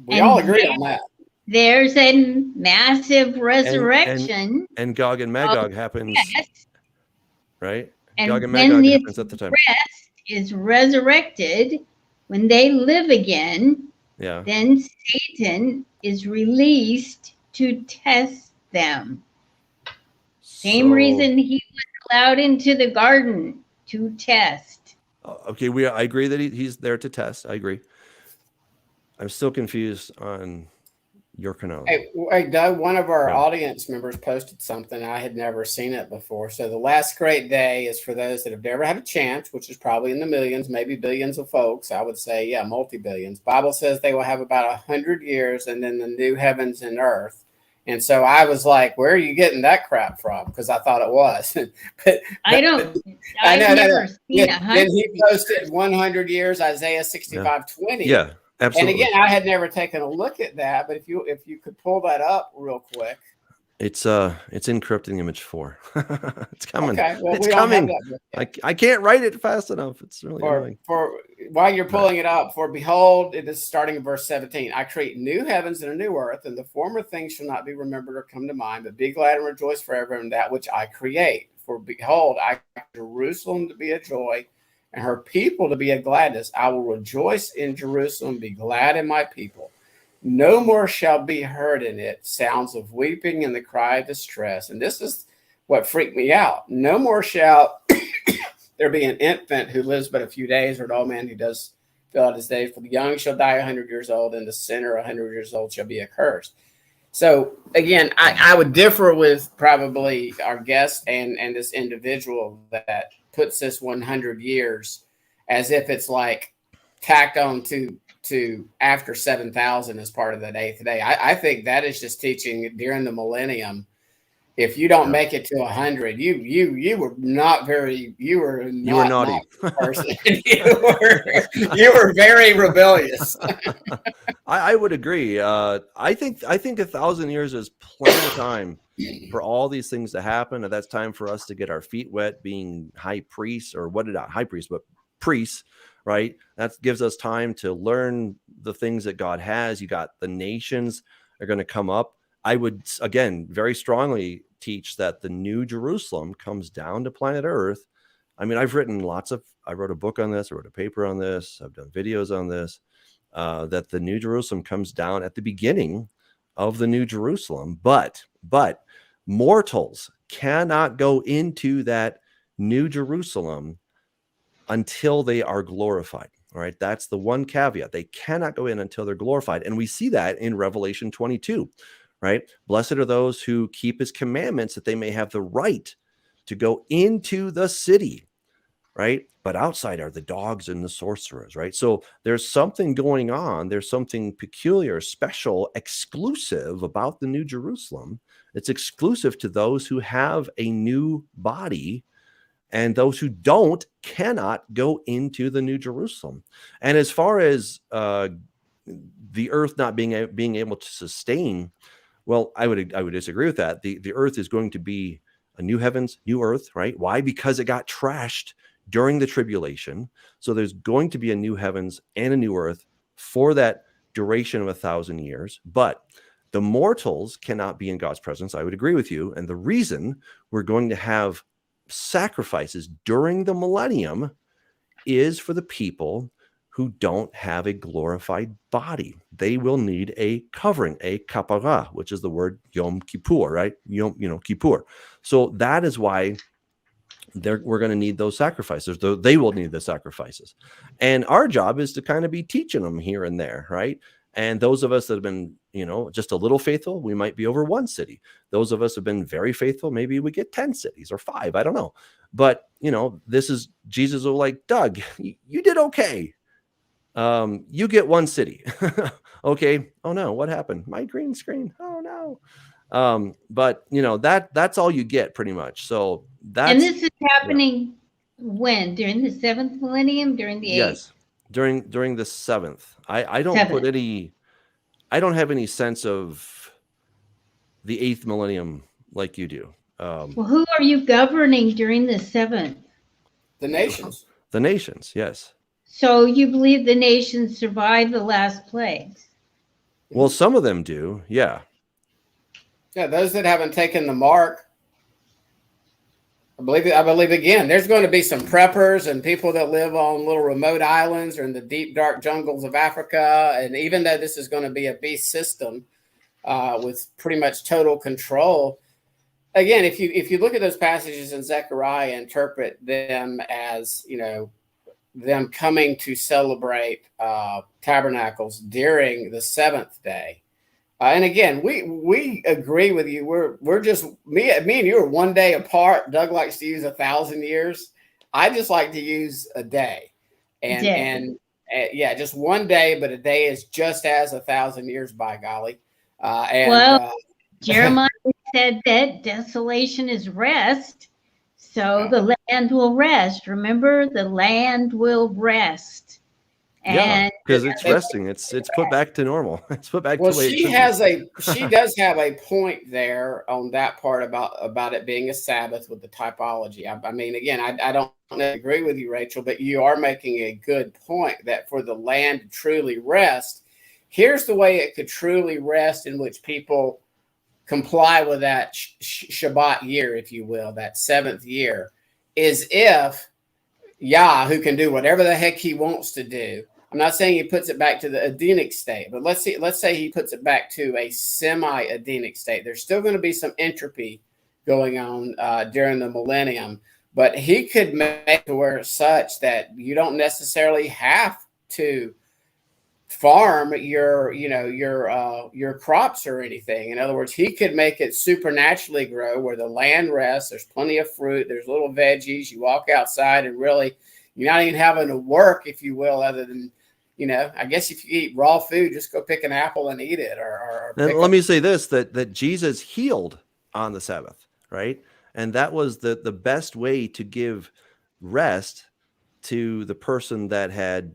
We all agree on that. There's a massive resurrection. And Gog and Magog happens, right? And Gog and when Magog the happens at the time. rest is resurrected, when they live again, Yeah. then Satan is released to test them. Same reason he was allowed into the garden, to test. Okay, I agree that he's there to test. I agree. I'm still confused on your chronology. Hey, Doug, one of our Yeah. audience members posted something. I had never seen it before. So the last great day is for those that have never had a chance, which is probably in the millions, maybe billions of folks. I would say, yeah, multi-billions. Bible says they will have about 100 years and then the new heavens and earth. And so I was like, where are you getting that crap from? Because I thought it was. I've never seen 100. Then he posted 100 years, Isaiah 65:20. Yeah, absolutely. And again, I had never taken a look at that, but if you could pull that up real quick. It's encrypting image 4. It's coming. Okay, well, it's we don't have coming. that book yet. I can't write it fast enough. It's really annoying. For while you're pulling it up, for behold, it is starting in verse 17. I create new heavens and a new earth, and the former things shall not be remembered or come to mind, but be glad and rejoice forever in that which I create. For behold, I make Jerusalem to be a joy, and her people to be a gladness. I will rejoice in Jerusalem, be glad in my people. No more shall be heard in it sounds of weeping and the cry of distress. And this is what freaked me out. No more shall there be an infant who lives but a few days, or an old man who does fill out his days. For the young shall die 100 years old, and the sinner 100 years old shall be accursed. So again, I would differ with probably our guest and this individual that puts this 100 years as if it's like tacked on to after 7,000 as part of that eighth day. I think that is just teaching during the millennium. If you don't make it to 100, you were not very, you were naughty person. you were very rebellious. I would agree. I think 1,000 years is plenty of time for all these things to happen, and that's time for us to get our feet wet, being high priests, or what did not high priests, but priests, right? That gives us time to learn the things that God has. You got the nations are going to come up. I would, again, very strongly teach that the new Jerusalem comes down to planet Earth. I mean, I wrote a book on this, I wrote a paper on this, I've done videos on this, that the new Jerusalem comes down at the beginning of the new Jerusalem. But mortals cannot go into that new Jerusalem until they are glorified. All right. That's the one caveat. They cannot go in until they're glorified. And we see that in Revelation 22, right? Blessed are those who keep his commandments, that they may have the right to go into the city, right? But outside are the dogs and the sorcerers, right? So there's something going on. There's something peculiar, special, exclusive about the new Jerusalem. It's exclusive to those who have a new body, and those who don't cannot go into the new Jerusalem. And as far as the earth not being able to sustain, well, I would disagree with that. The earth is going to be a new heavens, new earth, right? Why? Because it got trashed during the tribulation. So there's going to be a new heavens and a new earth for that duration of 1,000 years. But the mortals cannot be in God's presence. I would agree with you. And the reason we're going to have sacrifices during the millennium is for the people who don't have a glorified body. They will need a covering, a kapara, which is the word Yom Kippur, right? Kippur. So that is why we're going to need those sacrifices. They will need the sacrifices. And our job is to kind of be teaching them here and there, right? And those of us that have been just a little faithful, we might be over 1 city. Those of us who have been very faithful, maybe we get 10 cities or 5. I don't know. But, this is Jesus will like, Doug, you did okay. You get 1 city. Okay. Oh no, what happened? My green screen. Oh no. But that's all you get pretty much. So and this is happening when? During the 7th millennium, during the 8th? Yes. During the 7th. I don't 7th. I don't have any sense of the 8th millennium like you do. Well, who are you governing during the 7th? The nations. The nations, yes. So you believe the nations survived the last plagues? Well, some of them do, yeah. Yeah, those that haven't taken the mark. I believe again, there's going to be some preppers and people that live on little remote islands or in the deep, dark jungles of Africa. And even though this is going to be a beast system with pretty much total control, again, if you look at those passages in Zechariah, interpret them as, them coming to celebrate tabernacles during the 7th day. And again, we agree with you. We're just me and you are 1 day apart. Doug likes to use 1,000 years. I just like to use a day, and just 1 day. But a day is just as 1,000 years, by golly. Jeremiah said that desolation is rest, so the land will rest. Remember, the land will rest. Yeah, because it's resting. It's put back to normal. It's put back to the way she does have a point there on that part about it being a Sabbath with the typology. I mean, again, I don't agree with you, Rachel, but you are making a good point that for the land to truly rest, here's the way it could truly rest, in which people comply with that Shabbat year, if you will, that 7th year, is if Yah, who can do whatever the heck he wants to do. I'm not saying he puts it back to the Edenic state, but let's say he puts it back to a semi-Edenic state. There's still going to be some entropy going on during the millennium, but he could make it where it's such that you don't necessarily have to farm your crops or anything. In other words, he could make it supernaturally grow where the land rests. There's plenty of fruit. There's little veggies. You walk outside and really you're not even having to work, if you will, other than, I guess if you eat raw food, just go pick an apple and eat it. Let me say this, that Jesus healed on the Sabbath, right? And that was the best way to give rest to the person that had,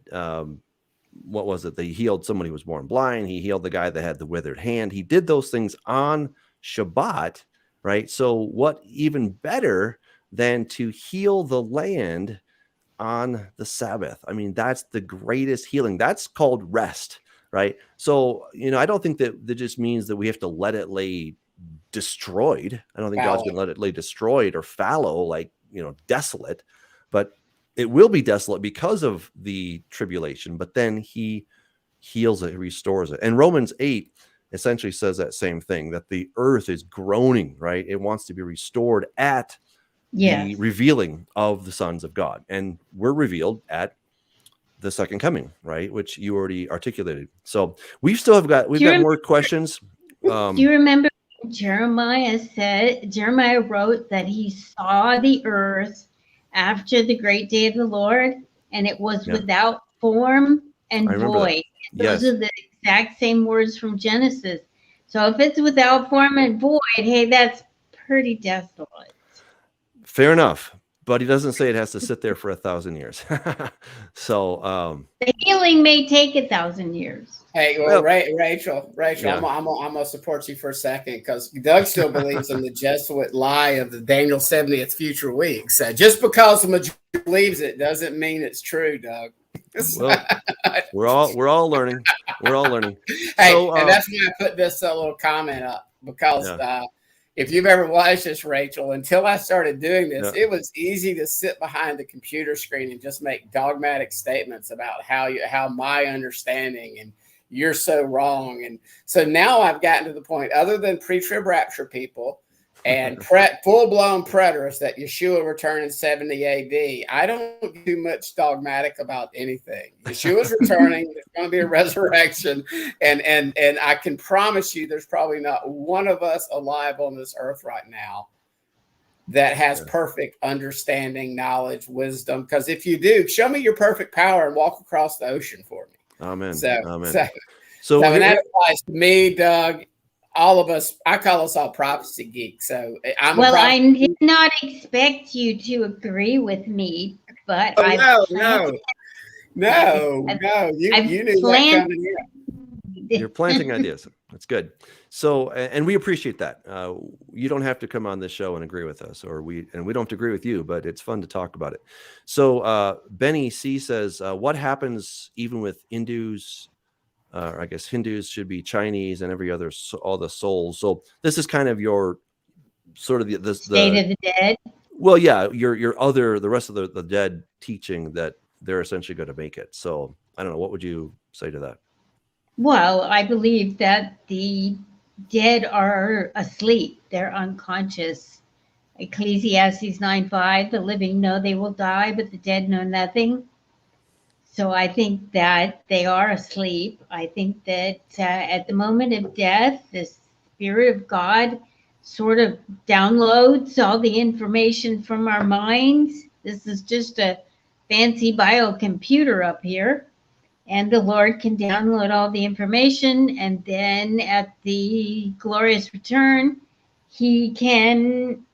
what was it? They healed somebody who was born blind. He healed the guy that had the withered hand. He did those things on Shabbat, right? So what even better than to heal the land on the Sabbath? I mean, that's the greatest healing. That's called rest, right? So, I don't think that just means that we have to let it lay destroyed. I don't think God's going to let it lay destroyed or fallow, like, desolate, but it will be desolate because of the tribulation, but then he heals it, restores it. And Romans 8 essentially says that same thing, that the earth is groaning, right? It wants to be restored at the revealing of the sons of God. And we're revealed at the second coming, right? Which you already articulated. So we've got more questions. Do you remember Jeremiah wrote that he saw the earth after the great day of the Lord, and it was without form and void. Those are the exact same words from Genesis. So if it's without form and void, hey, that's pretty desolate. Fair enough, but he doesn't say it has to sit there for 1,000 years. So the healing may take 1,000 years. Hey, well, Rachel, I'm gonna support you for a second, because Doug still believes in the Jesuit lie of the Daniel 70th future week. So just because the majority believes it doesn't mean it's true, Doug. Well, we're all learning. We're all learning. Hey, and that's why I put this little comment up, because if you've ever watched this, Rachel, until I started doing this, it was easy to sit behind the computer screen and just make dogmatic statements about how my understanding, and you're so wrong. And so now I've gotten to the point, other than pre-trib rapture people and full-blown preterist that Yeshua returned in 70 AD. I don't get too much dogmatic about anything. Yeshua's returning. There's going to be a resurrection, and I can promise you, there's probably not one of us alive on this earth right now that has perfect understanding, knowledge, wisdom. Because if you do, show me your perfect power and walk across the ocean for me. Amen. Amen. So and that applies to me, Doug, all of us. I call us all prophecy geeks. So I did not expect you to agree with me, but no. You knew that coming in. You're planting ideas. That's good. So, and we appreciate that. You don't have to come on this show and agree with us, we don't have to agree with you, but it's fun to talk about it. So, Benny C says, what happens even with Hindus? I guess Hindus should be Chinese and every other, all the souls. So this is kind of your sort of the state of the dead. Well, yeah, the rest of the dead teaching that they're essentially going to make it. So I don't know. What would you say to that? Well, I believe that the dead are asleep. They're unconscious. Ecclesiastes 9:5, the living know they will die, but the dead know nothing. So I think that they are asleep. I think that at the moment of death, the Spirit of God sort of downloads all the information from our minds. This is just a fancy biocomputer up here. And the Lord can download all the information. And then at the glorious return, he can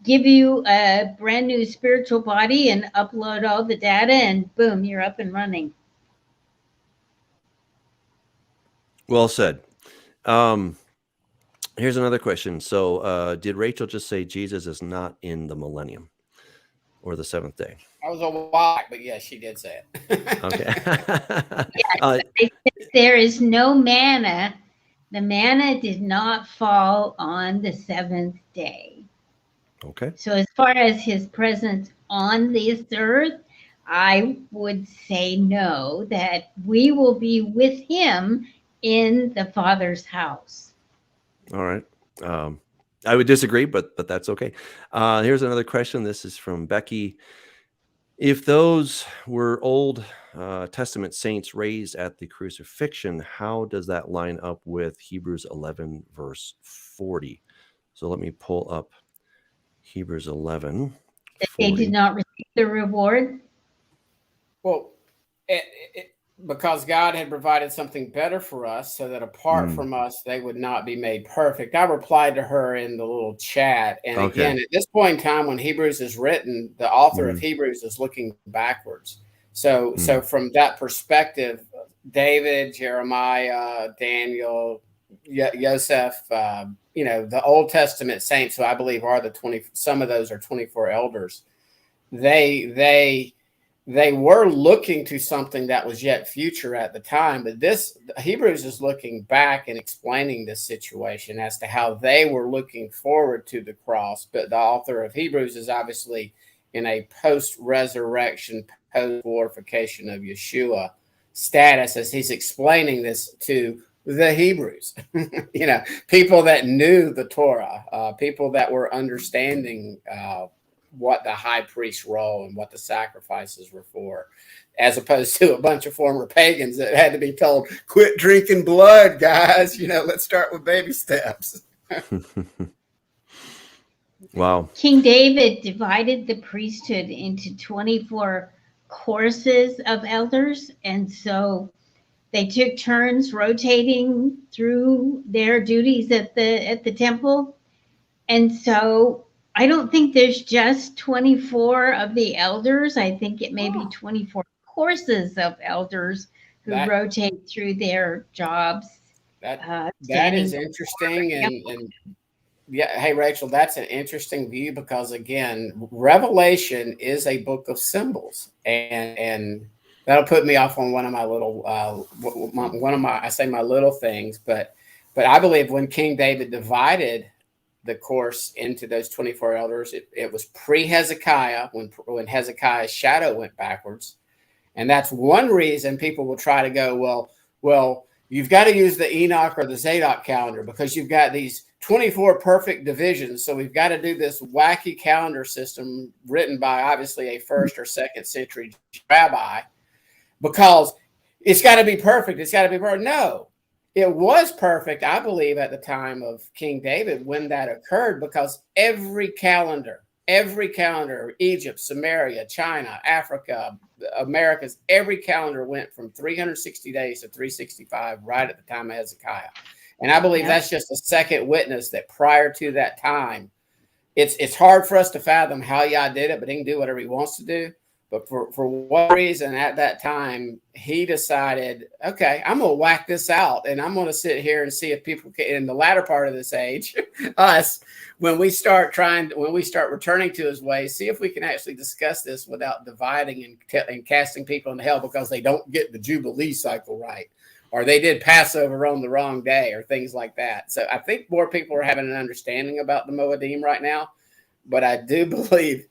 give you a brand new spiritual body and upload all the data, and boom, you're up and running. Well said. Here's another question. So did Rachel just say Jesus is not in the millennium or the seventh day? I was a while, but yes, she did say it. Okay. There is no manna. The manna did not fall on the seventh day. Okay. So as far as his presence on this earth, I would say no, that we will be with him in the Father's house. All right. I would disagree, but that's okay. Here's another question. This is from Becky. If those were Old Testament saints raised at the crucifixion, how does that line up with Hebrews 11, verse 40? So let me pull up Hebrews 11. They did not receive the reward? Well, because God had provided something better for us so that apart from us, they would not be made perfect. I replied to her in the little chat. And again, at this point in time, when Hebrews is written, the author of Hebrews is looking backwards. So from that perspective, David, Jeremiah, Daniel, Joseph, the Old Testament saints, who I believe are some of those are 24 elders. They were looking to something that was yet future at the time, but Hebrews is looking back and explaining this situation as to how they were looking forward to the cross. But the author of Hebrews is obviously in a post-resurrection, post-glorification of Yeshua status as he's explaining this to the Hebrews, people that knew the Torah, people that were understanding what the high priest's role and what the sacrifices were for, as opposed to a bunch of former pagans that had to be told, quit drinking blood, guys. Let's start with baby steps. Wow. King David divided the priesthood into 24 courses of elders. And so they took turns rotating through their duties at the temple. And so I don't think there's just 24 of the elders. I think it may be 24 courses of elders who rotate through their jobs. That is interesting. And yeah, hey, Rachel, that's an interesting view because, again, Revelation is a book of symbols. And that'll put me off on one of my little, I say my little things. But I believe when King David divided the course into those 24 elders, it was pre-Hezekiah, when Hezekiah's shadow went backwards. And that's one reason people will try to go, well, you've got to use the Enoch or the Zadok calendar because you've got these 24 perfect divisions. So we've got to do this wacky calendar system written by obviously a 1st or 2nd century rabbi because it's got to be perfect. It's got to be perfect. No, it was perfect, I believe, at the time of King David when that occurred because every calendar, Egypt, Samaria, China, Africa, Americas, every calendar went from 360 days to 365 right at the time of Hezekiah. And I believe that's just a second witness that prior to that time, it's hard for us to fathom how Yah did it, but he can do whatever he wants to do. But for one reason at that time, he decided, okay, I'm going to whack this out. And I'm going to sit here and see if people can, in the latter part of this age, us, when we start returning to his ways, see if we can actually discuss this without dividing and casting people into hell because they don't get the Jubilee cycle right. Or they did Passover on the wrong day or things like that. So I think more people are having an understanding about the Moedim right now. But I do believe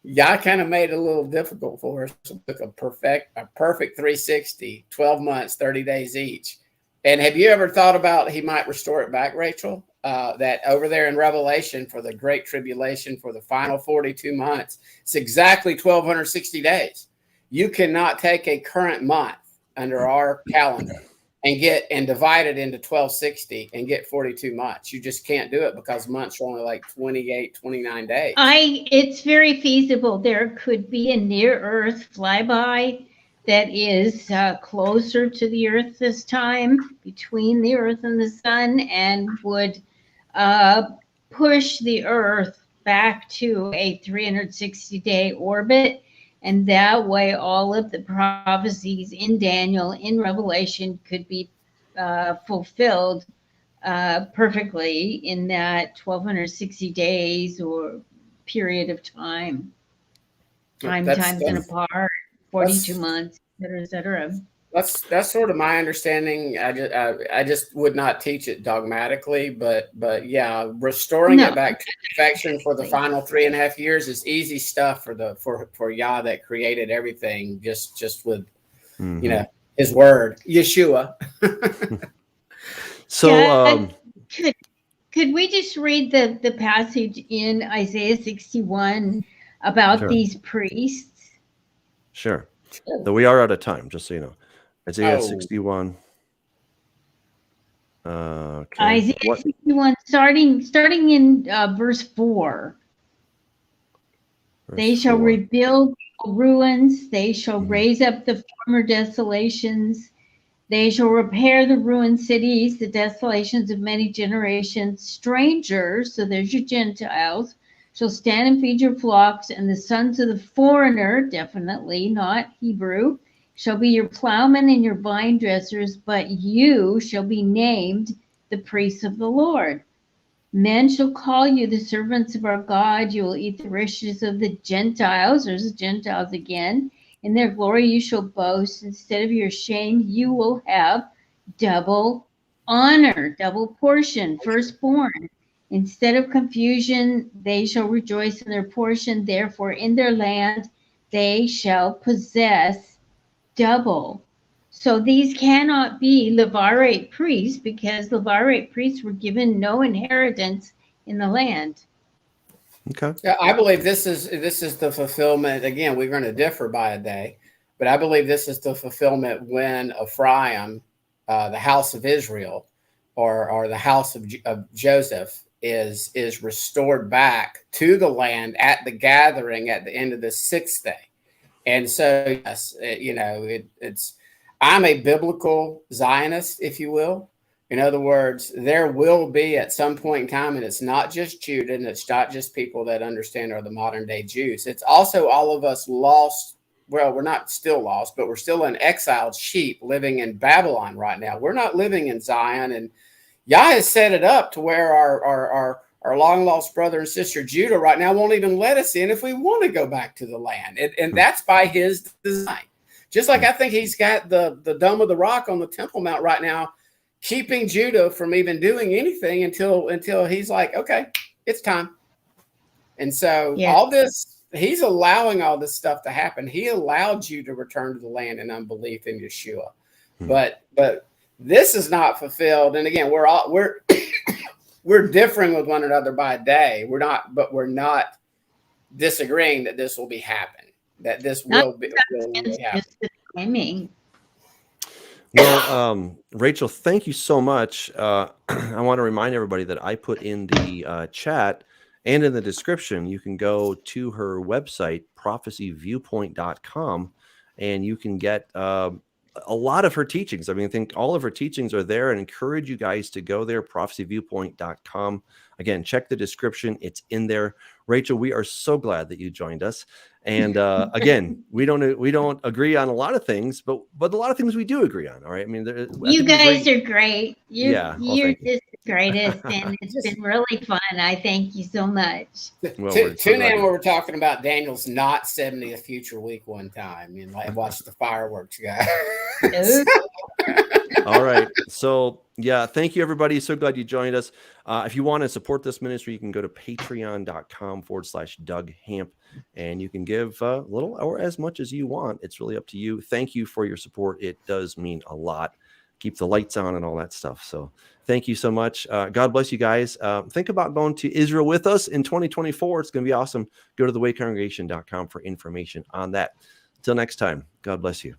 Yah kind of made it a little difficult for us. It took a perfect 360, 12 months, 30 days each. And have you ever thought about he might restore it back, Rachel? That over there in Revelation for the Great Tribulation, for the final 42 months, it's exactly 1,260 days. You cannot take a current month under our calendar and divide it into 1260 and get 42 months. You just can't do it because months are only like 28, 29 days. It's very feasible. There could be a near Earth flyby that is closer to the Earth this time, between the Earth and the sun, and would push the Earth back to a 360-day orbit. And that way, all of the prophecies in Daniel, in Revelation, could be fulfilled perfectly in that 1,260 days or period of time. Times and apart, 42 months, et cetera. That's sort of my understanding. I just would not teach it dogmatically, but yeah, restoring it back to perfection for the final 3.5 years is easy stuff for Yah that created everything just with his word, Yeshua. So could we just read the passage in Isaiah 61 about these priests? Sure. Though we are out of time, just so you know. Isaiah 61. Okay. Isaiah 61, starting in verse 4. They shall rebuild ruins. They shall raise up the former desolations. They shall repair the ruined cities, the desolations of many generations. Strangers, so there's your Gentiles, shall stand and feed your flocks, and the sons of the foreigner, definitely not Hebrew, shall be your plowmen and your vine dressers, but you shall be named the priests of the Lord. Men shall call you the servants of our God. You will eat the riches of the Gentiles. There's the Gentiles again. In their glory you shall boast. Instead of your shame, you will have double honor, double portion, firstborn. Instead of confusion, they shall rejoice in their portion. Therefore, in their land, they shall possess double. So these cannot be Levirate priests because Levirate priests were given no inheritance in the land. Okay. Yeah, I believe this is the fulfillment. Again, we're going to differ by a day, but I believe this is the fulfillment when Ephraim, the house of Israel, or the house of Joseph is restored back to the land at the gathering at the end of the 6th day. And so, yes, it's I'm a biblical Zionist, if you will. In other words, there will be at some point in time, and it's not just Judah, and it's not just people that understand are the modern day Jews. It's also all of us lost. Well, we're not still lost, but we're still an exiled sheep living in Babylon right now. We're not living in Zion, and Yah has set it up to where our long lost brother and sister Judah right now won't even let us in if we want to go back to the land. And that's by his design. Just like I think he's got the Dome of the Rock on the Temple Mount right now, keeping Judah from even doing anything until he's like, okay, it's time. And so all this, he's allowing all this stuff to happen. He allowed you to return to the land in unbelief in Yeshua. But this is not fulfilled. And again, we're we're differing with one another by day. We're not disagreeing that this will be happen, that this will really happen. Just the timing. Well, Rachel, thank you so much. I want to remind everybody that I put in the chat and in the description, you can go to her website, prophecyviewpoint.com, and you can get a lot of her teachings. I mean, I think all of her teachings are there, and encourage you guys to go there, prophecyviewpoint.com. Again, check the description. It's in there. Rachel, we are so glad that you joined us. And again, we don't agree on a lot of things, but a lot of things we do agree on. All right. I mean, you guys are great. You're thank just the greatest, and it's been really fun. I thank you so much. Well, Tune in where we're talking about Daniel's not 70th future week one time, and like watch the fireworks, guys. All right. So yeah, thank you, everybody. So glad you joined us. If you want to support this ministry, you can go to patreon.com/Doug Hamp, and you can give a little or as much as you want. It's really up to you. Thank you for your support. It does mean a lot. Keep the lights on and all that stuff. So thank you so much. God bless you guys. Think about going to Israel with us in 2024. It's going to be awesome. Go to thewaycongregation.com for information on that. Until next time, God bless you.